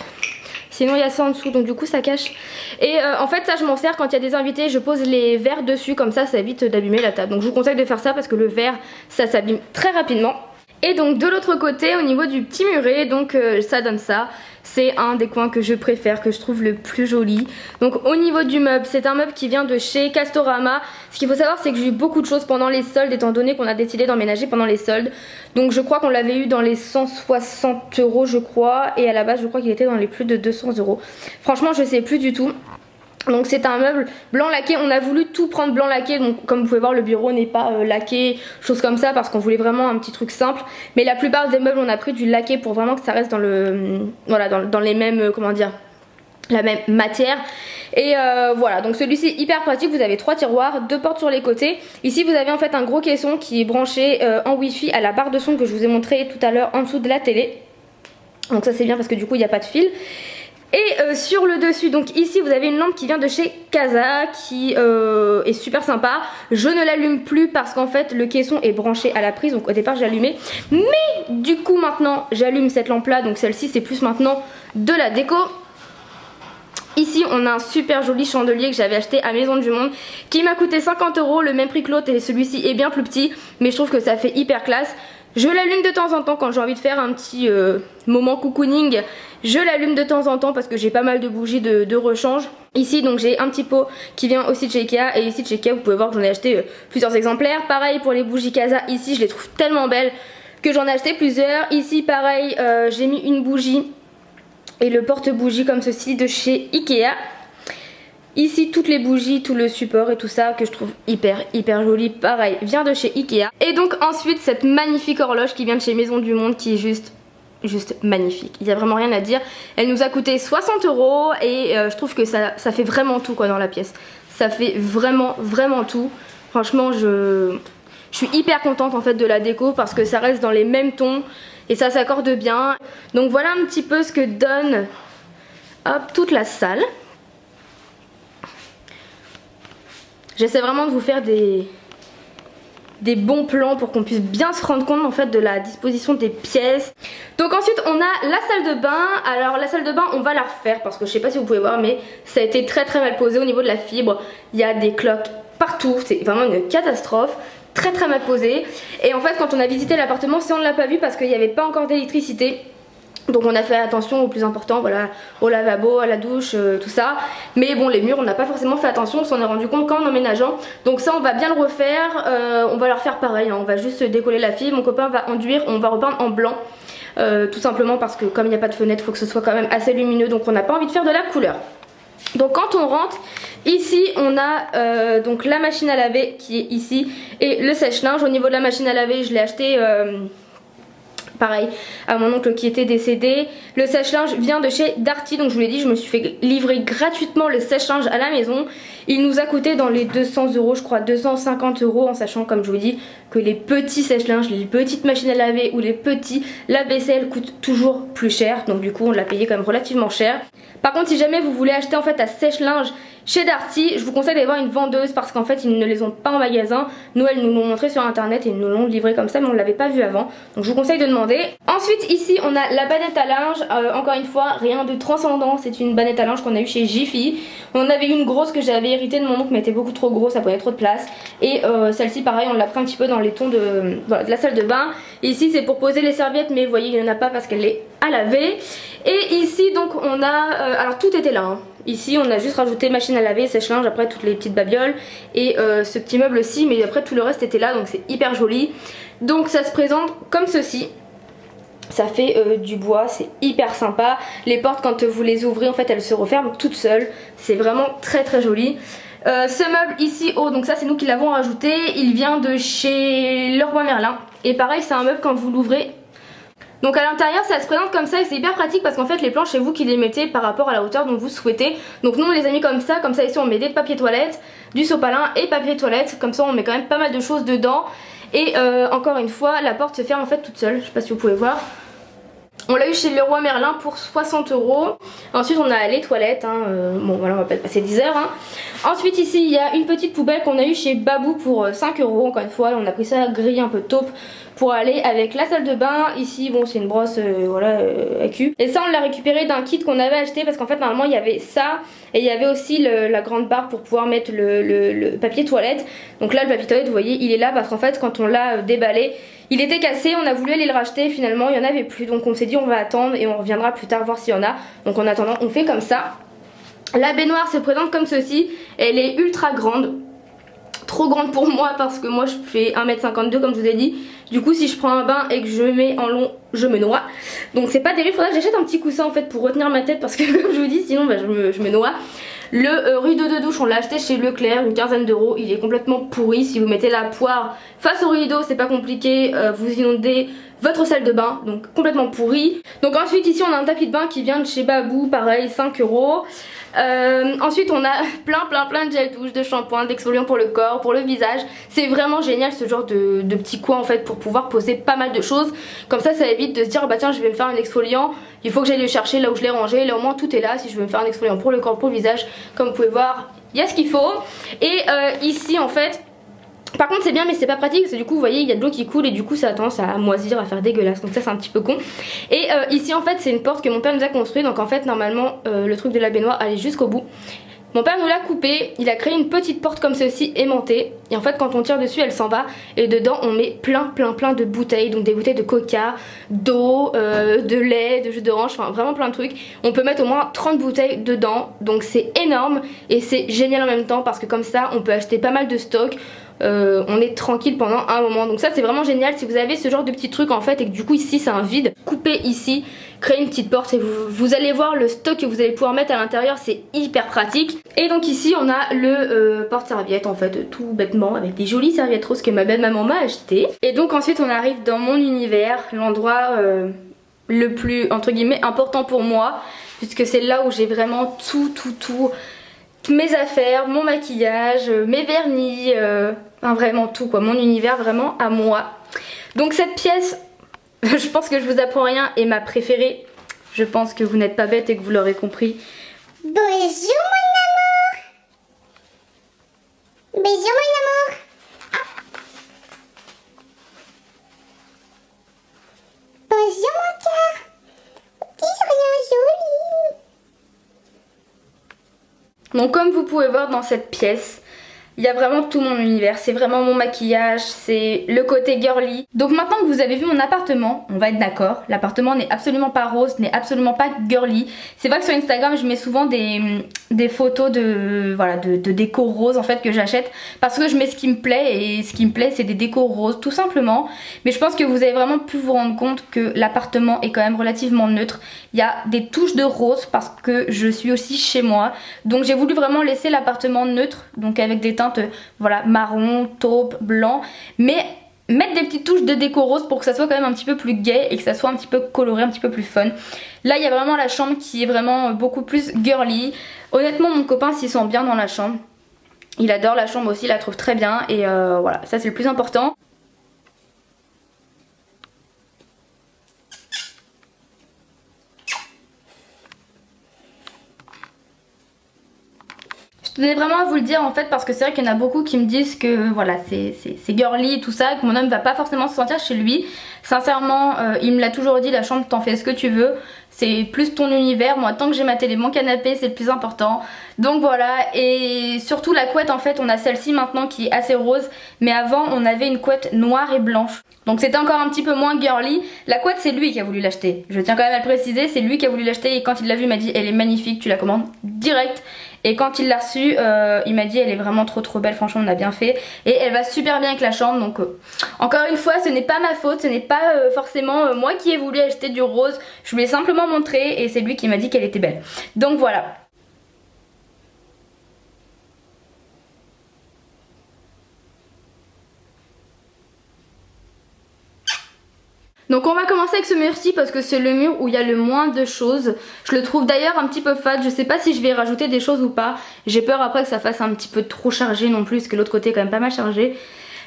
S1: sinon il y a ça en dessous donc du coup ça cache. Et en fait ça je m'en sers quand il y a des invités, je pose les verres dessus comme ça évite d'abîmer la table. Donc je vous conseille de faire ça parce que le verre ça s'abîme très rapidement. Et donc de l'autre côté au niveau du petit muret donc ça donne ça. C'est un des coins que je préfère, que je trouve le plus joli. Donc au niveau du meuble, c'est un meuble qui vient de chez Castorama. Ce qu'il faut savoir c'est que j'ai eu beaucoup de choses pendant les soldes étant donné qu'on a décidé d'emménager pendant les soldes. Donc je crois qu'on l'avait eu dans les 160 € je crois. Et à la base je crois qu'il était dans les plus de 200 €. Franchement je sais plus du tout. Donc c'est un meuble blanc laqué, on a voulu tout prendre blanc laqué, donc comme vous pouvez voir le bureau n'est pas laqué, chose comme ça parce qu'on voulait vraiment un petit truc simple. Mais la plupart des meubles on a pris du laqué pour vraiment que ça reste dans le voilà dans les mêmes comment dire la même matière. Et voilà donc celui-ci est hyper pratique, vous avez 3 tiroirs, 2 portes sur les côtés. Ici vous avez en fait un gros caisson qui est branché en wifi à la barre de son que je vous ai montré tout à l'heure en dessous de la télé. Donc ça c'est bien parce que du coup il n'y a pas de fil. Et sur le dessus, donc ici vous avez une lampe qui vient de chez Casa qui est super sympa. Je ne l'allume plus parce qu'en fait le caisson est branché à la prise, donc au départ j'ai allumé. Mais du coup maintenant j'allume cette lampe là, donc celle-ci c'est plus maintenant de la déco. Ici on a un super joli chandelier que j'avais acheté à Maison du Monde qui m'a coûté 50 €, le même prix que l'autre et celui-ci est bien plus petit. Mais je trouve que ça fait hyper classe. Je l'allume de temps en temps quand j'ai envie de faire un petit moment cocooning. Je l'allume de temps en temps parce que j'ai pas mal de bougies de rechange. Ici donc j'ai un petit pot qui vient aussi de chez Ikea. Et ici de chez Ikea vous pouvez voir que j'en ai acheté plusieurs exemplaires. Pareil pour les bougies Casa, ici je les trouve tellement belles que j'en ai acheté plusieurs. Ici pareil j'ai mis une bougie et le porte-bougie comme ceci de chez Ikea. Ici toutes les bougies, tout le support et tout ça que je trouve hyper joli, pareil vient de chez Ikea. Et donc ensuite cette magnifique horloge qui vient de chez Maison du Monde qui est juste magnifique, il n'y a vraiment rien à dire. Elle nous a coûté 60 € et je trouve que ça fait vraiment tout quoi dans la pièce. Ça fait vraiment tout. Franchement je suis hyper contente en fait de la déco parce que ça reste dans les mêmes tons et ça s'accorde bien. Donc voilà un petit peu ce que donne hop toute la salle. J'essaie vraiment de vous faire des bons plans pour qu'on puisse bien se rendre compte en fait de la disposition des pièces. Donc ensuite on a la salle de bain. Alors la salle de bain on va la refaire parce que je sais pas si vous pouvez voir mais ça a été très mal posé au niveau de la fibre. Il y a des cloques partout, c'est vraiment une catastrophe. Très mal posé. Et en fait quand on a visité l'appartement si on ne l'a pas vu parce qu'il n'y avait pas encore d'électricité. Donc on a fait attention au plus important, voilà, au lavabo, à la douche, tout ça. Mais bon les murs on n'a pas forcément fait attention, on s'en est rendu compte qu'en emménageant. Donc ça on va bien le refaire, on va leur faire pareil, hein. On va juste décoller la fibre, mon copain va enduire, on va repeindre en blanc. Tout simplement parce que comme il n'y a pas de fenêtre, il faut que ce soit quand même assez lumineux, donc on n'a pas envie de faire de la couleur. Donc quand on rentre, ici on a donc la machine à laver qui est ici et le sèche-linge. Au niveau de la machine à laver, je l'ai acheté pareil à mon oncle qui était décédé. Le sèche-linge vient de chez Darty, donc je vous l'ai dit, je me suis fait livrer gratuitement le sèche-linge à la maison. Il nous a coûté dans les 200 euros, je crois 250 euros, en sachant comme je vous dis que les petits sèche-linge, les petites machines à laver ou les petits lave-vaisselle coûtent toujours plus cher. Donc du coup on l'a payé quand même relativement cher. Par contre si jamais vous voulez acheter en fait un sèche-linge chez Darty, je vous conseille d'aller voir une vendeuse parce qu'en fait ils ne les ont pas en magasin. Nous elles nous l'ont montré sur internet et ils nous l'ont livré comme ça, mais on ne l'avait pas vu avant. Donc je vous conseille de demander. Ensuite ici on a la bannette à linge, encore une fois rien de transcendant, c'est une bannette à linge qu'on a eu chez Jiffy. On avait une grosse que j'avais héritée de mon oncle mais elle était beaucoup trop grosse, ça prenait trop de place. Et celle-ci pareil on l'a pris un petit peu dans les tons de la salle de bain. Et ici c'est pour poser les serviettes mais vous voyez il n'y en a pas parce qu'elle est à laver. Et ici donc on a, alors tout était là hein. Ici on a juste rajouté machine à laver, sèche-linge, après toutes les petites babioles et ce petit meuble aussi, mais après tout le reste était là donc c'est hyper joli. Donc ça se présente comme ceci. Ça fait du bois, c'est hyper sympa. Les portes quand vous les ouvrez en fait elles se referment toutes seules. C'est vraiment très très joli. Ce meuble ici haut, donc ça c'est nous qui l'avons rajouté. Il vient de chez Leroy Merlin. Et pareil c'est un meuble quand vous l'ouvrez. Donc à l'intérieur ça se présente comme ça et c'est hyper pratique parce qu'en fait les planches c'est vous qui les mettez par rapport à la hauteur dont vous souhaitez. Donc nous on les a mis comme ça ici on met des papiers toilettes, du sopalin et papier toilette. Comme ça on met quand même pas mal de choses dedans. Et encore une fois la porte se ferme en fait toute seule, je sais pas si vous pouvez voir. On l'a eu chez Leroy Merlin pour 60 euros. Ensuite on a les toilettes, hein. Bon voilà on va pas passer 10 heures hein. Ensuite ici il y a une petite poubelle qu'on a eu chez Babou pour 5 euros. Encore une fois on a pris ça grillé un peu taupe pour aller avec la salle de bain. Ici bon c'est une brosse voilà à cul. Et ça on l'a récupéré d'un kit qu'on avait acheté parce qu'en fait normalement il y avait ça et il y avait aussi la grande barre pour pouvoir mettre le papier toilette. Donc là le papier toilette vous voyez il est là parce qu'en fait quand on l'a déballé il était cassé, on a voulu aller le racheter, finalement il n'y en avait plus. Donc on s'est dit on va attendre et on reviendra plus tard voir s'il y en a. Donc en attendant on fait comme ça. La baignoire se présente comme ceci, elle est ultra grande. Trop grande pour moi parce que moi je fais 1m52 comme je vous ai dit. Du coup si je prends un bain et que je mets en long je me noie. Donc c'est pas terrible, faudra que j'achète un petit coussin en fait pour retenir ma tête parce que comme je vous dis sinon bah, je me noie. Le rideau de douche on l'a acheté chez Leclerc, une quinzaine d'euros, il est complètement pourri. Si vous mettez la poire face au rideau c'est pas compliqué, vous inondez votre salle de bain, donc complètement pourri. Donc ensuite ici on a un tapis de bain qui vient de chez Babou, pareil 5 euros. Ensuite on a plein de gel douche, de shampoing, d'exfoliant pour le corps, pour le visage. C'est vraiment génial ce genre de petits coins en fait pour pouvoir poser pas mal de choses. Comme ça évite de se dire bah tiens je vais me faire un exfoliant, il faut que j'aille le chercher là où je l'ai rangé. Là au moins tout est là si je veux me faire un exfoliant pour le corps, pour le visage. Comme vous pouvez voir il y a ce qu'il faut. Et ici en fait par contre c'est bien mais c'est pas pratique parce que du coup vous voyez il y a de l'eau qui coule et du coup ça a tendance à moisir, à faire dégueulasse. Donc ça c'est un petit peu con. Et ici en fait c'est une porte que mon père nous a construite. Donc en fait normalement le truc de la baignoire allait jusqu'au bout. Mon père nous l'a coupé, il a créé une petite porte comme ceci aimantée. Et en fait quand on tire dessus elle s'en va. Et dedans on met plein de bouteilles. Donc des bouteilles de coca, d'eau, de lait, de jus d'orange, enfin vraiment plein de trucs. On peut mettre au moins 30 bouteilles dedans. Donc c'est énorme et c'est génial en même temps parce que comme ça on peut acheter pas mal de stock. On est tranquille pendant un moment. Donc ça c'est vraiment génial si vous avez ce genre de petits trucs en fait et que du coup ici c'est un vide. Coupez ici, créez une petite porte et vous allez voir le stock que vous allez pouvoir mettre à l'intérieur, c'est hyper pratique. Et donc ici on a le porte-serviette en fait tout bêtement avec des jolies serviettes roses que ma belle-maman m'a acheté. Et donc ensuite on arrive dans mon univers, l'endroit le plus entre guillemets important pour moi puisque c'est là où j'ai vraiment tout mes affaires, mon maquillage, mes vernis, enfin vraiment tout quoi, mon univers vraiment à moi. Donc cette pièce, je pense que je vous apprends rien, est ma préférée. Je pense que vous n'êtes pas bête et que vous l'aurez compris.
S2: Bonjour mon amour. Bonjour mon amour. Bonjour mon cœur. Petit rien joli.
S1: Donc comme vous pouvez voir dans cette pièce, Il y a vraiment tout mon univers, c'est vraiment mon maquillage, c'est le côté girly. Donc maintenant que vous avez vu mon appartement, on va être d'accord, l'appartement n'est absolument pas rose, n'est absolument pas girly. C'est vrai que sur Instagram je mets souvent des photos de déco rose en fait que j'achète parce que je mets ce qui me plaît et ce qui me plaît c'est des décos roses tout simplement. Mais je pense que vous avez vraiment pu vous rendre compte que l'appartement est quand même relativement neutre. Il y a des touches de rose parce que je suis aussi chez moi. Donc j'ai voulu vraiment laisser l'appartement neutre, donc avec des teintes voilà, marron, taupe, blanc, mais mettre des petites touches de déco rose pour que ça soit quand même un petit peu plus gai et que ça soit un petit peu coloré, un petit peu plus fun. Là il y a vraiment la chambre qui est vraiment beaucoup plus girly. Honnêtement mon copain s'y sent bien dans la chambre. Il adore la chambre aussi, il la trouve très bien et voilà, ça c'est le plus important. Je tenais vraiment à vous le dire en fait parce que c'est vrai qu'il y en a beaucoup qui me disent que voilà c'est girly et tout ça, que mon homme va pas forcément se sentir chez lui. Sincèrement il me l'a toujours dit, la chambre t'en fais ce que tu veux, c'est plus ton univers, moi tant que j'ai ma télé, mon canapé c'est le plus important. Donc voilà, et surtout la couette en fait on a celle-ci maintenant qui est assez rose, mais avant on avait une couette noire et blanche. Donc c'était encore un petit peu moins girly. La couette c'est lui qui a voulu l'acheter, je tiens quand même à le préciser, c'est lui qui a voulu l'acheter et quand il l'a vue il m'a dit elle est magnifique, tu la commandes direct. Et quand il l'a reçue, il m'a dit elle est vraiment trop belle, franchement on a bien fait. Et elle va super bien avec la chambre, donc encore une fois ce n'est pas ma faute, ce n'est pas forcément moi qui ai voulu acheter du rose. Je lui ai simplement montré et c'est lui qui m'a dit qu'elle était belle. Donc voilà. Donc on va commencer avec ce mur-ci parce que c'est le mur où il y a le moins de choses. Je le trouve d'ailleurs un petit peu fade, je sais pas si je vais rajouter des choses ou pas. J'ai peur après que ça fasse un petit peu trop chargé non plus, parce que l'autre côté est quand même pas mal chargé.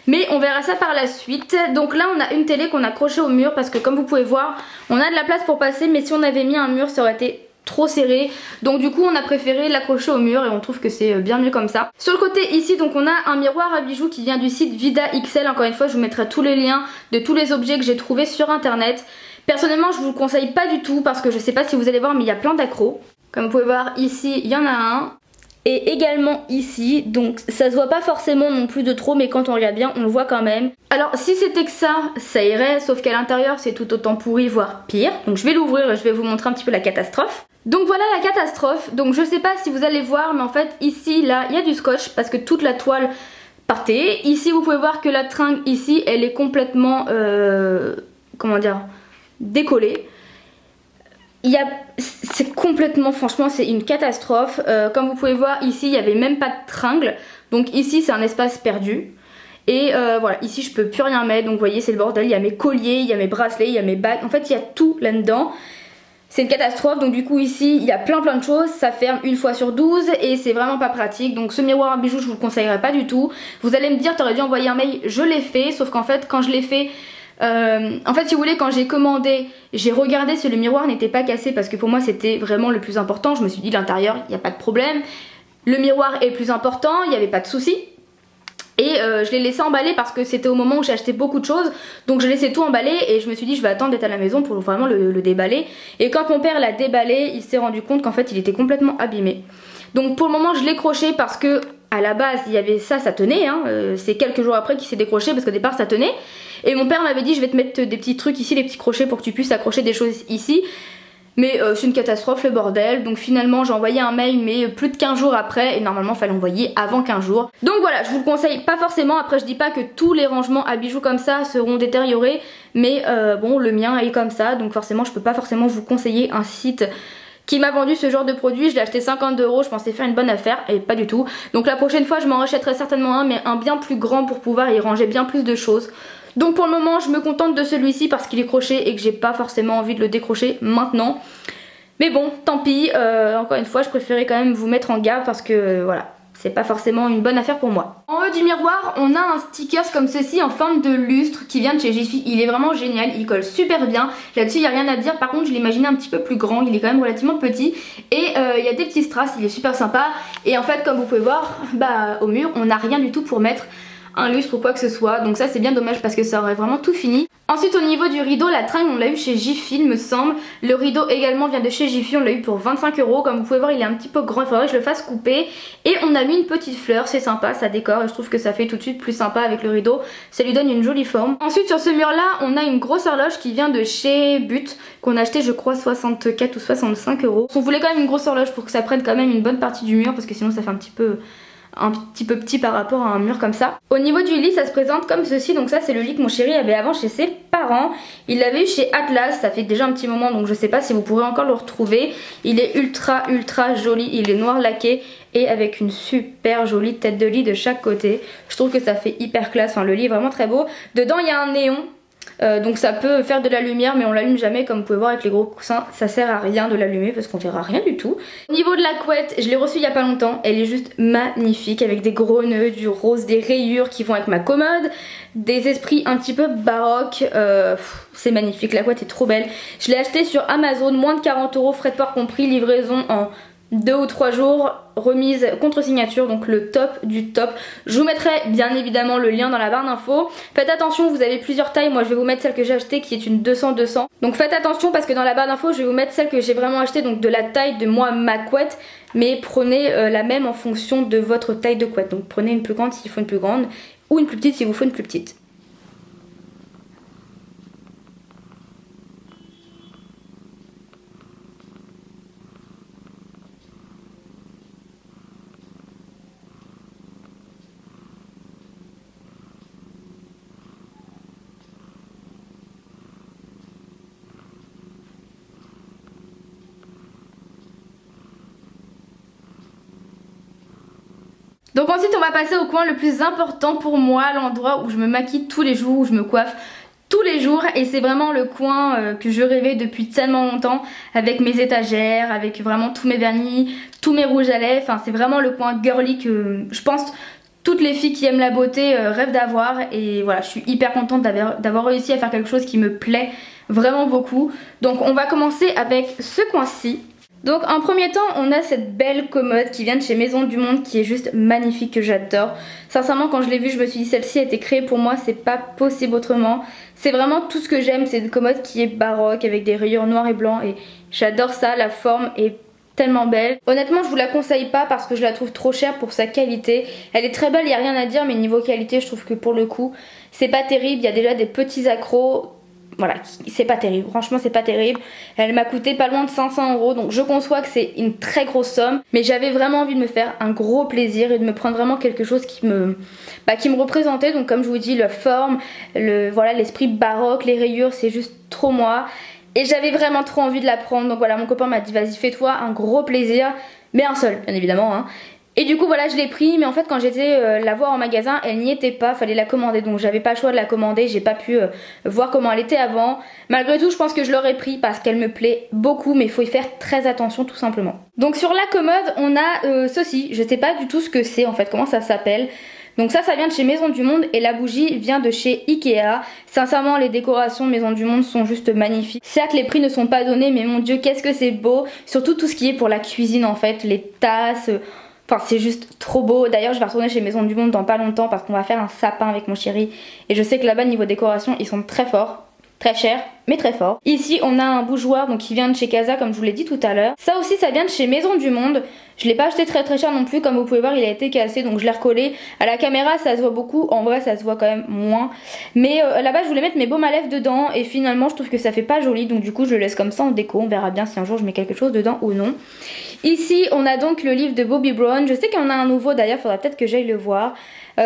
S1: Mais on verra ça par la suite. Donc là on a une télé qu'on a accrochée au mur parce que comme vous pouvez voir, on a de la place pour passer, mais si on avait mis un mur ça aurait été trop serré, donc du coup on a préféré l'accrocher au mur et on trouve que c'est bien mieux comme ça. Sur le côté ici donc on a un miroir à bijoux qui vient du site Vida XL, encore une fois je vous mettrai tous les liens de tous les objets que j'ai trouvés sur internet. Personnellement je vous le conseille pas du tout parce que je sais pas si vous allez voir mais il y a plein d'accros. Comme vous pouvez voir ici il y en a un. Et également ici, donc ça se voit pas forcément non plus de trop, mais quand on regarde bien on le voit quand même. Alors si c'était que ça irait, sauf qu'à l'intérieur c'est tout autant pourri, voire pire. Donc je vais l'ouvrir et je vais vous montrer un petit peu la catastrophe. Donc voilà la catastrophe, donc je sais pas si vous allez voir mais en fait ici là il y a du scotch parce que toute la toile partait. Ici vous pouvez voir que la tringle ici elle est complètement comment dire, décollée. C'est complètement, franchement c'est une catastrophe. Comme vous pouvez voir ici il n'y avait même pas de tringle, donc ici c'est un espace perdu. Et voilà, ici je peux plus rien mettre, donc vous voyez c'est le bordel, il y a mes colliers, il y a mes bracelets, il y a mes bagues, en fait il y a tout là-dedans. C'est une catastrophe, donc du coup ici il y a plein de choses, ça ferme une fois sur 12 et c'est vraiment pas pratique. Donc ce miroir à bijoux je vous le conseillerais pas du tout. Vous allez me dire t'aurais dû envoyer un mail, je l'ai fait, sauf qu'en fait quand je l'ai fait, en fait si vous voulez quand j'ai commandé, j'ai regardé si le miroir n'était pas cassé parce que pour moi c'était vraiment le plus important. Je me suis dit l'intérieur il n'y a pas de problème, le miroir est le plus important, il n'y avait pas de souci. Et je l'ai laissé emballer parce que c'était au moment où j'ai acheté beaucoup de choses, donc je laissais tout emballer et je me suis dit je vais attendre d'être à la maison pour vraiment le déballer. Et quand mon père l'a déballé, il s'est rendu compte qu'en fait il était complètement abîmé. Donc pour le moment je l'ai croché parce que à la base il y avait ça tenait, hein. C'est quelques jours après qu'il s'est décroché parce qu'au départ ça tenait. Et mon père m'avait dit je vais te mettre des petits trucs ici, des petits crochets pour que tu puisses accrocher des choses ici. Mais c'est une catastrophe le bordel, donc finalement j'ai envoyé un mail mais plus de 15 jours après et normalement il fallait envoyer avant 15 jours. Donc voilà, je vous le conseille pas forcément, après je dis pas que tous les rangements à bijoux comme ça seront détériorés, mais bon le mien est comme ça, donc forcément je peux pas forcément vous conseiller un site qui m'a vendu ce genre de produit. Je l'ai acheté 50 €, je pensais faire une bonne affaire et pas du tout. Donc la prochaine fois je m'en rachèterai certainement un, mais un bien plus grand pour pouvoir y ranger bien plus de choses. Donc pour le moment je me contente de celui-ci parce qu'il est croché et que j'ai pas forcément envie de le décrocher maintenant. Mais bon tant pis, encore une fois je préférais quand même vous mettre en garde parce que voilà, c'est pas forcément une bonne affaire pour moi. En haut du miroir on a un sticker comme ceci en forme de lustre qui vient de chez Jiffy. Il est vraiment génial, il colle super bien. Là-dessus il n'y a rien à dire, par contre je l'imaginais un petit peu plus grand, il est quand même relativement petit. Et il y a des petits strass, il est super sympa. Et en fait comme vous pouvez voir, bah au mur on n'a rien du tout pour mettre un lustre ou quoi que ce soit. Donc ça c'est bien dommage parce que ça aurait vraiment tout fini. Ensuite au niveau du rideau, la tringle on l'a eu chez Jiffy il me semble. Le rideau également vient de chez Jiffy, on l'a eu pour 25 €. Comme vous pouvez voir il est un petit peu grand, il faudrait que je le fasse couper. Et on a mis une petite fleur, c'est sympa, ça décore et je trouve que ça fait tout de suite plus sympa avec le rideau. Ça lui donne une jolie forme. Ensuite sur ce mur là on a une grosse horloge qui vient de chez But, qu'on a acheté je crois 64 ou 65 €. On voulait quand même une grosse horloge pour que ça prenne quand même une bonne partie du mur parce que sinon ça fait un petit peu petit par rapport à un mur comme ça. Au niveau du lit ça se présente comme ceci, donc ça c'est le lit que mon chéri avait avant chez ses parents. Il l'avait eu chez Atlas, ça fait déjà un petit moment donc je sais pas si vous pourrez encore le retrouver. Il est ultra joli, il est noir laqué et avec une super jolie tête de lit de chaque côté. Je trouve que ça fait hyper classe, enfin le lit est vraiment très beau. Dedans il y a un néon. Donc ça peut faire de la lumière mais on l'allume jamais, comme vous pouvez voir avec les gros coussins ça sert à rien de l'allumer parce qu'on verra rien du tout. Au niveau de la couette, je l'ai reçue il y a pas longtemps, elle est juste magnifique avec des gros nœuds, du rose, des rayures qui vont avec ma commode, des esprits un petit peu baroques, c'est magnifique, la couette est trop belle. Je l'ai achetée sur Amazon, moins de 40 €, frais de port compris, livraison en 2 ou 3 jours, remise contre signature, donc le top du top. Je vous mettrai bien évidemment le lien dans la barre d'infos. Faites attention, vous avez plusieurs tailles, moi je vais vous mettre celle que j'ai achetée qui est une 200-200. Donc faites attention parce que dans la barre d'infos je vais vous mettre celle que j'ai vraiment achetée, donc de la taille de moi ma couette. Mais prenez la même en fonction de votre taille de couette. Donc prenez une plus grande s'il faut une plus grande ou une plus petite s'il vous faut une plus petite. Donc ensuite on va passer au coin le plus important pour moi, l'endroit où je me maquille tous les jours, où je me coiffe tous les jours, et c'est vraiment le coin que je rêvais depuis tellement longtemps, avec mes étagères, avec vraiment tous mes vernis, tous mes rouges à lèvres, enfin c'est vraiment le coin girly que je pense toutes les filles qui aiment la beauté rêvent d'avoir, et voilà je suis hyper contente d'avoir réussi à faire quelque chose qui me plaît vraiment beaucoup. Donc on va commencer avec ce coin-ci. Donc en premier temps on a cette belle commode qui vient de chez Maison du Monde qui est juste magnifique, que j'adore. Sincèrement quand je l'ai vue je me suis dit celle-ci a été créée pour moi, c'est pas possible autrement. C'est vraiment tout ce que j'aime, c'est une commode qui est baroque avec des rayures noires et blancs et j'adore ça, la forme est tellement belle. Honnêtement je vous la conseille pas parce que je la trouve trop chère pour sa qualité. Elle est très belle, il n'y a rien à dire, mais niveau qualité je trouve que pour le coup c'est pas terrible, il y a déjà des petits accros. Voilà, c'est pas terrible, franchement c'est pas terrible. Elle m'a coûté pas loin de 500 €, donc je conçois que c'est une très grosse somme, mais j'avais vraiment envie de me faire un gros plaisir et de me prendre vraiment quelque chose qui me représentait. Donc comme je vous dis, la forme, voilà, l'esprit baroque, les rayures, c'est juste trop moi. Et j'avais vraiment trop envie de la prendre, donc voilà, mon copain m'a dit vas-y fais-toi un gros plaisir, mais un seul bien évidemment hein. Et du coup voilà je l'ai pris, mais en fait quand j'étais la voir en magasin elle n'y était pas, fallait la commander, donc j'avais pas le choix de la commander, j'ai pas pu voir comment elle était avant. Malgré tout je pense que je l'aurais pris parce qu'elle me plaît beaucoup, mais il faut y faire très attention tout simplement. Donc sur la commode on a ceci, je sais pas du tout ce que c'est en fait, comment ça s'appelle. Donc ça vient de chez Maison du Monde et la bougie vient de chez Ikea. Sincèrement les décorations Maison du Monde sont juste magnifiques. Certes les prix ne sont pas donnés, mais mon dieu qu'est-ce que c'est beau. Surtout tout ce qui est pour la cuisine en fait, les tasses. Enfin c'est juste trop beau. D'ailleurs je vais retourner chez Maison du Monde dans pas longtemps parce qu'on va faire un sapin avec mon chéri. Et je sais que là-bas niveau décoration ils sont très forts. Très cher mais très fort. Ici on a un bougeoir donc qui vient de chez Casa comme je vous l'ai dit tout à l'heure. Ça aussi ça vient de chez Maison du Monde. Je l'ai pas acheté très cher non plus, comme vous pouvez voir il a été cassé donc je l'ai recollé. À la caméra ça se voit beaucoup, en vrai ça se voit quand même moins. Mais là-bas je voulais mettre mes baumes à lèvres dedans et finalement je trouve que ça fait pas joli, donc du coup je le laisse comme ça en déco. On verra bien si un jour je mets quelque chose dedans ou non. Ici on a donc le livre de Bobbi Brown. Je sais qu'il y en a un nouveau d'ailleurs, faudra peut-être que j'aille le voir.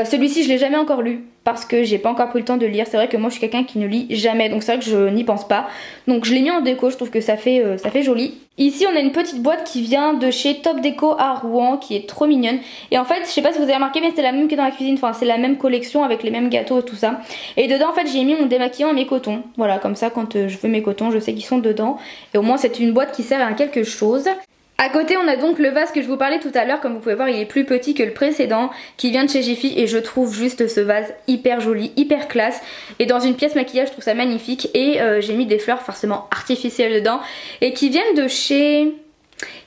S1: Celui-ci je l'ai jamais encore lu parce que j'ai pas encore pris le temps de le lire. C'est vrai que moi je suis quelqu'un qui ne lit jamais, donc c'est vrai que je n'y pense pas. Donc je l'ai mis en déco, je trouve que ça fait joli. Ici on a une petite boîte qui vient de chez Top Déco à Rouen qui est trop mignonne. Et en fait je sais pas si vous avez remarqué mais c'est la même que dans la cuisine, enfin c'est la même collection avec les mêmes gâteaux et tout ça. Et dedans en fait j'ai mis mon démaquillant et mes cotons. Voilà, comme ça quand je veux mes cotons je sais qu'ils sont dedans. Et au moins c'est une boîte qui sert à quelque chose. À côté on a donc le vase que je vous parlais tout à l'heure, comme vous pouvez voir il est plus petit que le précédent, qui vient de chez Jiffy et je trouve juste ce vase hyper joli, hyper classe. Et dans une pièce maquillage je trouve ça magnifique. Et j'ai mis des fleurs forcément artificielles dedans et qui viennent de chez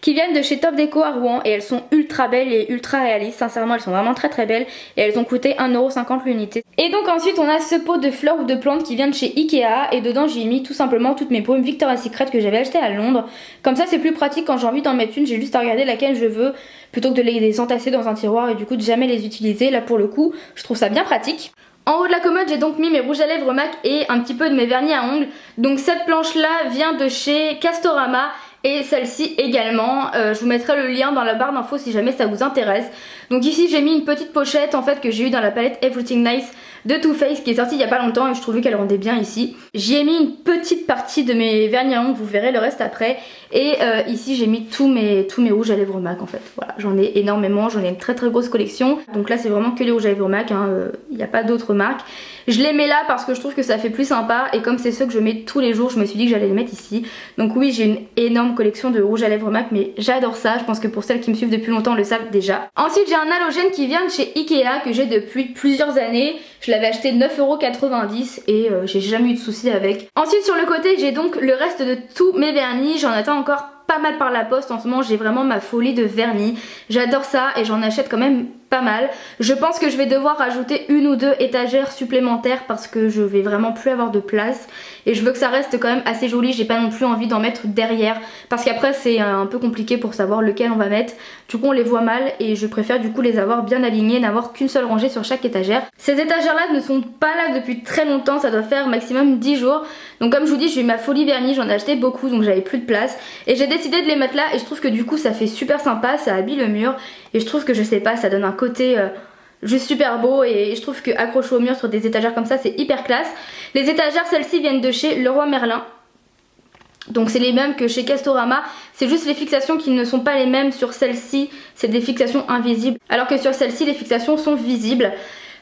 S1: qui viennent de chez Top Déco à Rouen et elles sont ultra belles et ultra réalistes. Sincèrement, elles sont vraiment très très belles et elles ont coûté 1,50€ l'unité. Et donc ensuite on a ce pot de fleurs ou de plantes qui vient de chez Ikea et dedans j'ai mis tout simplement toutes mes paumes Victoria's Secret que j'avais achetées à Londres. Comme ça c'est plus pratique quand j'ai envie d'en mettre une, j'ai juste à regarder laquelle je veux plutôt que de les entasser dans un tiroir et du coup de jamais les utiliser. Là pour le coup je trouve ça bien pratique. En haut de la commode j'ai donc mis mes rouges à lèvres MAC et un petit peu de mes vernis à ongles. Donc cette planche là vient de chez Castorama et celle-ci également. Je vous mettrai le lien dans la barre d'infos si jamais ça vous intéresse. Donc ici j'ai mis une petite pochette en fait que j'ai eu dans la palette Everything Nice de Too Faced qui est sortie il y a pas longtemps et je trouvais qu'elle rendait bien ici. J'y ai mis une petite partie de mes vernis à ongles, vous verrez le reste après. Et ici j'ai mis tous mes rouges à lèvres MAC en fait. Voilà, j'en ai énormément, j'en ai une très très grosse collection. Donc là c'est vraiment que les rouges à lèvres MAC, il n'y a pas d'autres marques. Je les mets là parce que je trouve que ça fait plus sympa et comme c'est ceux que je mets tous les jours, je me suis dit que j'allais les mettre ici. Donc oui, j'ai une énorme collection de rouges à lèvres MAC mais j'adore ça, je pense que pour celles qui me suivent depuis longtemps le savent déjà. Ensuite j'ai un halogène qui vient de chez Ikea que j'ai depuis plusieurs années. Je l'avais acheté 9,90€ et j'ai jamais eu de soucis avec. Ensuite sur le côté j'ai donc le reste de tous mes vernis, j'en attends encore pas mal par la poste en ce moment, j'ai vraiment ma folie de vernis. J'adore ça et j'en achète quand même pas mal. Je pense que je vais devoir rajouter une ou deux étagères supplémentaires parce que je vais vraiment plus avoir de place et je veux que ça reste quand même assez joli. J'ai pas non plus envie d'en mettre derrière parce qu'après c'est un peu compliqué pour savoir lequel on va mettre. Du coup on les voit mal et je préfère du coup les avoir bien alignés, n'avoir qu'une seule rangée sur chaque étagère. Ces étagères là ne sont pas là depuis très longtemps, ça doit faire maximum 10 jours. Donc comme je vous dis j'ai eu ma folie vernis, j'en ai acheté beaucoup donc j'avais plus de place et j'ai décidé de les mettre là et je trouve que du coup ça fait super sympa, ça habille le mur et je trouve que je sais pas, ça donne un côté juste super beau et je trouve que accrocher au mur sur des étagères comme ça c'est hyper classe. Les étagères celles-ci viennent de chez Leroy Merlin. Donc c'est les mêmes que chez Castorama, c'est juste les fixations qui ne sont pas les mêmes sur celle-ci, c'est des fixations invisibles alors que sur celle-ci les fixations sont visibles.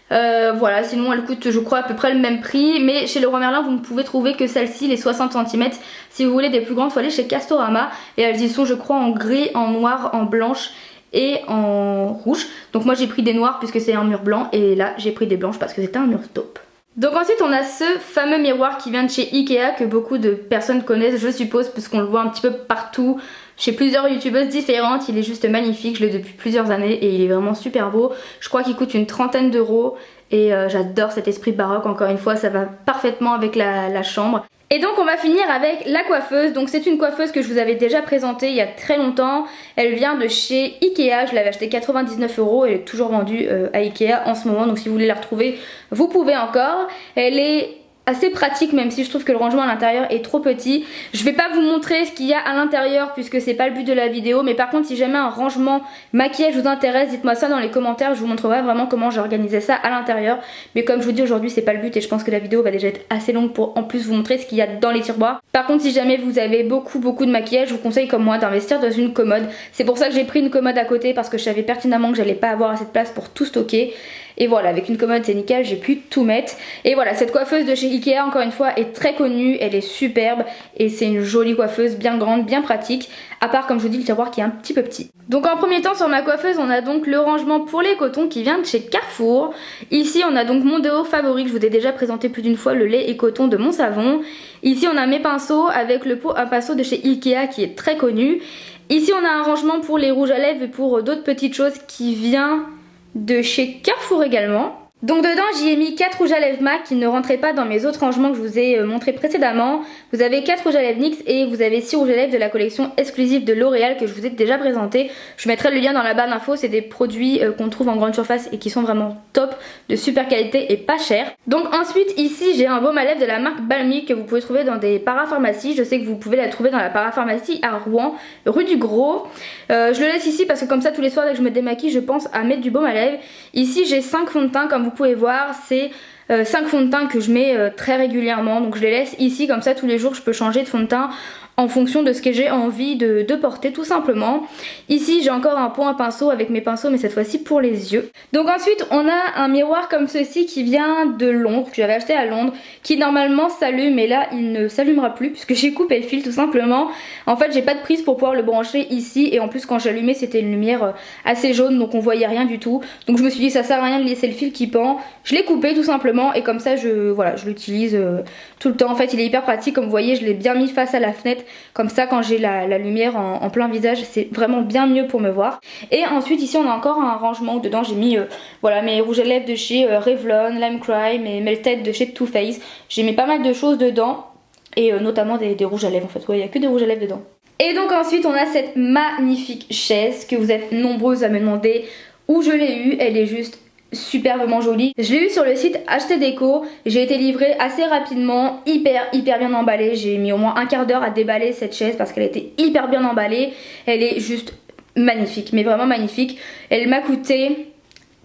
S1: Voilà, sinon elle coûte je crois à peu près le même prix, mais chez Leroy Merlin vous ne pouvez trouver que celle-ci, les 60 cm. Si vous voulez des plus grandes, faut aller chez Castorama et elles y sont je crois en gris, en noir, en blanche et en rouge. Donc moi j'ai pris des noirs puisque c'est un mur blanc et là j'ai pris des blanches parce que c'était un mur taupe. Donc ensuite on a ce fameux miroir qui vient de chez Ikea que beaucoup de personnes connaissent je suppose puisqu'on le voit un petit peu partout chez plusieurs youtubeuses différentes. Il est juste magnifique, je l'ai depuis plusieurs années et il est vraiment super beau. Je crois qu'il coûte une trentaine d'euros et j'adore cet esprit baroque, encore une fois ça va parfaitement avec la chambre. Et donc on va finir avec la coiffeuse. Donc c'est une coiffeuse que je vous avais déjà présentée il y a très longtemps. Elle vient de chez Ikea, je l'avais achetée 99€, elle est toujours vendue à Ikea en ce moment. Donc si vous voulez la retrouver, vous pouvez encore. Elle est assez pratique même si je trouve que le rangement à l'intérieur est trop petit. Je vais pas vous montrer ce qu'il y a à l'intérieur puisque c'est pas le but de la vidéo, mais par contre si jamais un rangement maquillage vous intéresse, dites moi ça dans les commentaires, je vous montrerai vraiment comment j'ai organisé ça à l'intérieur. Mais comme je vous dis aujourd'hui c'est pas le but et je pense que la vidéo va déjà être assez longue pour en plus vous montrer ce qu'il y a dans les tiroirs. Par contre si jamais vous avez beaucoup de maquillage, je vous conseille comme moi d'investir dans une commode. C'est pour ça que j'ai pris une commode à côté parce que je savais pertinemment que j'allais pas avoir assez de place pour tout stocker. Et voilà, avec une commode c'est nickel, j'ai pu tout mettre. Et voilà, cette coiffeuse de chez Ikea encore une fois est très connue, elle est superbe et c'est une jolie coiffeuse bien grande, bien pratique. À part comme je vous dis le tiroir qui est un petit peu petit. Donc en premier temps sur ma coiffeuse on a donc le rangement pour les cotons qui vient de chez Carrefour. Ici on a donc mon déo favori que je vous ai déjà présenté plus d'une fois, le lait et coton de mon savon. Ici on a mes pinceaux avec le pot à pinceau de chez Ikea qui est très connu. Ici on a un rangement pour les rouges à lèvres et pour d'autres petites choses qui vient de chez Carrefour également. Donc dedans j'y ai mis 4 rouges à lèvres MAC qui ne rentraient pas dans mes autres rangements que je vous ai montré précédemment. Vous avez 4 rouges à lèvres NYX et vous avez 6 rouges à lèvres de la collection exclusive de L'Oréal que je vous ai déjà présenté. Je mettrai le lien dans la barre d'infos, c'est des produits qu'on trouve en grande surface et qui sont vraiment top, de super qualité et pas cher. Donc ensuite ici j'ai un baume à lèvres de la marque Balmy que vous pouvez trouver dans des parapharmacies. Je sais que vous pouvez la trouver dans la parapharmacie à Rouen, rue du Gros. Je le laisse ici parce que comme ça tous les soirs dès que je me démaquille je pense à mettre du baume à lèvres. Ici j'ai 5 fonds de teint comme vous pouvez voir, c'est 5 fonds de teint que je mets très régulièrement, donc je les laisse ici comme ça tous les jours je peux changer de fond de teint en fonction de ce que j'ai envie de porter tout simplement. Ici j'ai encore un pot à pinceau avec mes pinceaux mais cette fois-ci pour les yeux. Donc ensuite on a un miroir comme ceci qui vient de Londres, que j'avais acheté à Londres, qui normalement s'allume mais là il ne s'allumera plus puisque j'ai coupé le fil tout simplement. En fait j'ai pas de prise pour pouvoir le brancher ici et en plus quand j'allumais c'était une lumière assez jaune donc on voyait rien du tout. Donc je me suis dit ça sert à rien de laisser le fil qui pend. Je l'ai coupé tout simplement et comme ça je l'utilise tout le temps. En fait il est hyper pratique, comme vous voyez je l'ai bien mis face à la fenêtre comme ça quand j'ai la lumière en plein visage c'est vraiment bien mieux pour me voir. Et ensuite ici on a encore un rangement où dedans j'ai mis voilà mes rouges à lèvres de chez Revlon, Lime Crime et Melted de chez Too Faced. J'ai mis pas mal de choses dedans et notamment des rouges à lèvres en fait, ouais il n'y a que des rouges à lèvres dedans. Et donc ensuite on a cette magnifique chaise que vous êtes nombreuses à me demander où je l'ai eue, elle est juste superbement jolie. Je l'ai eu sur le site Acheter Déco, j'ai été livrée assez rapidement, hyper bien emballée, j'ai mis au moins un quart d'heure à déballer cette chaise parce qu'elle était hyper bien emballée, elle est juste magnifique, mais vraiment magnifique. Elle m'a coûté,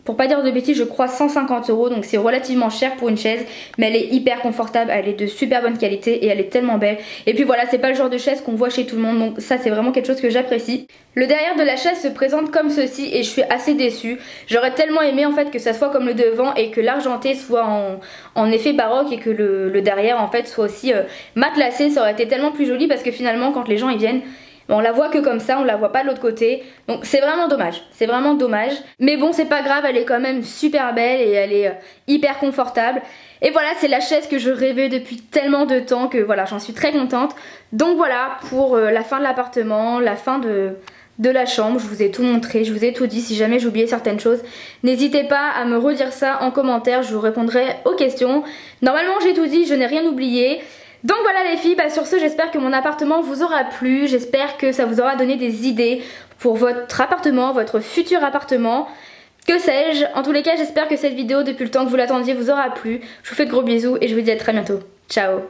S1: pour pas dire de bêtises, je crois 150 €, donc c'est relativement cher pour une chaise, mais elle est hyper confortable, elle est de super bonne qualité et elle est tellement belle. Et puis voilà, c'est pas le genre de chaise qu'on voit chez tout le monde, donc ça c'est vraiment quelque chose que j'apprécie. Le derrière de la chaise se présente comme ceci et je suis assez déçue. J'aurais tellement aimé en fait que ça soit comme le devant et que l'argenté soit en effet baroque et que le derrière en fait soit aussi matelassé, ça aurait été tellement plus joli parce que finalement quand les gens y viennent, on la voit que comme ça, on la voit pas de l'autre côté. Donc c'est vraiment dommage, c'est vraiment dommage. Mais bon c'est pas grave, elle est quand même super belle et elle est hyper confortable. Et voilà, c'est la chaise que je rêvais depuis tellement de temps que voilà, j'en suis très contente. Donc voilà pour la fin de l'appartement, la fin de la chambre. Je vous ai tout montré, je vous ai tout dit. Si jamais j'ai oublié certaines choses, n'hésitez pas à me redire ça en commentaire, je vous répondrai aux questions. Normalement j'ai tout dit, je n'ai rien oublié. Donc voilà les filles, sur ce j'espère que mon appartement vous aura plu, j'espère que ça vous aura donné des idées pour votre appartement, votre futur appartement, que sais-je. En tous les cas j'espère que cette vidéo depuis le temps que vous l'attendiez vous aura plu. Je vous fais de gros bisous et je vous dis à très bientôt. Ciao.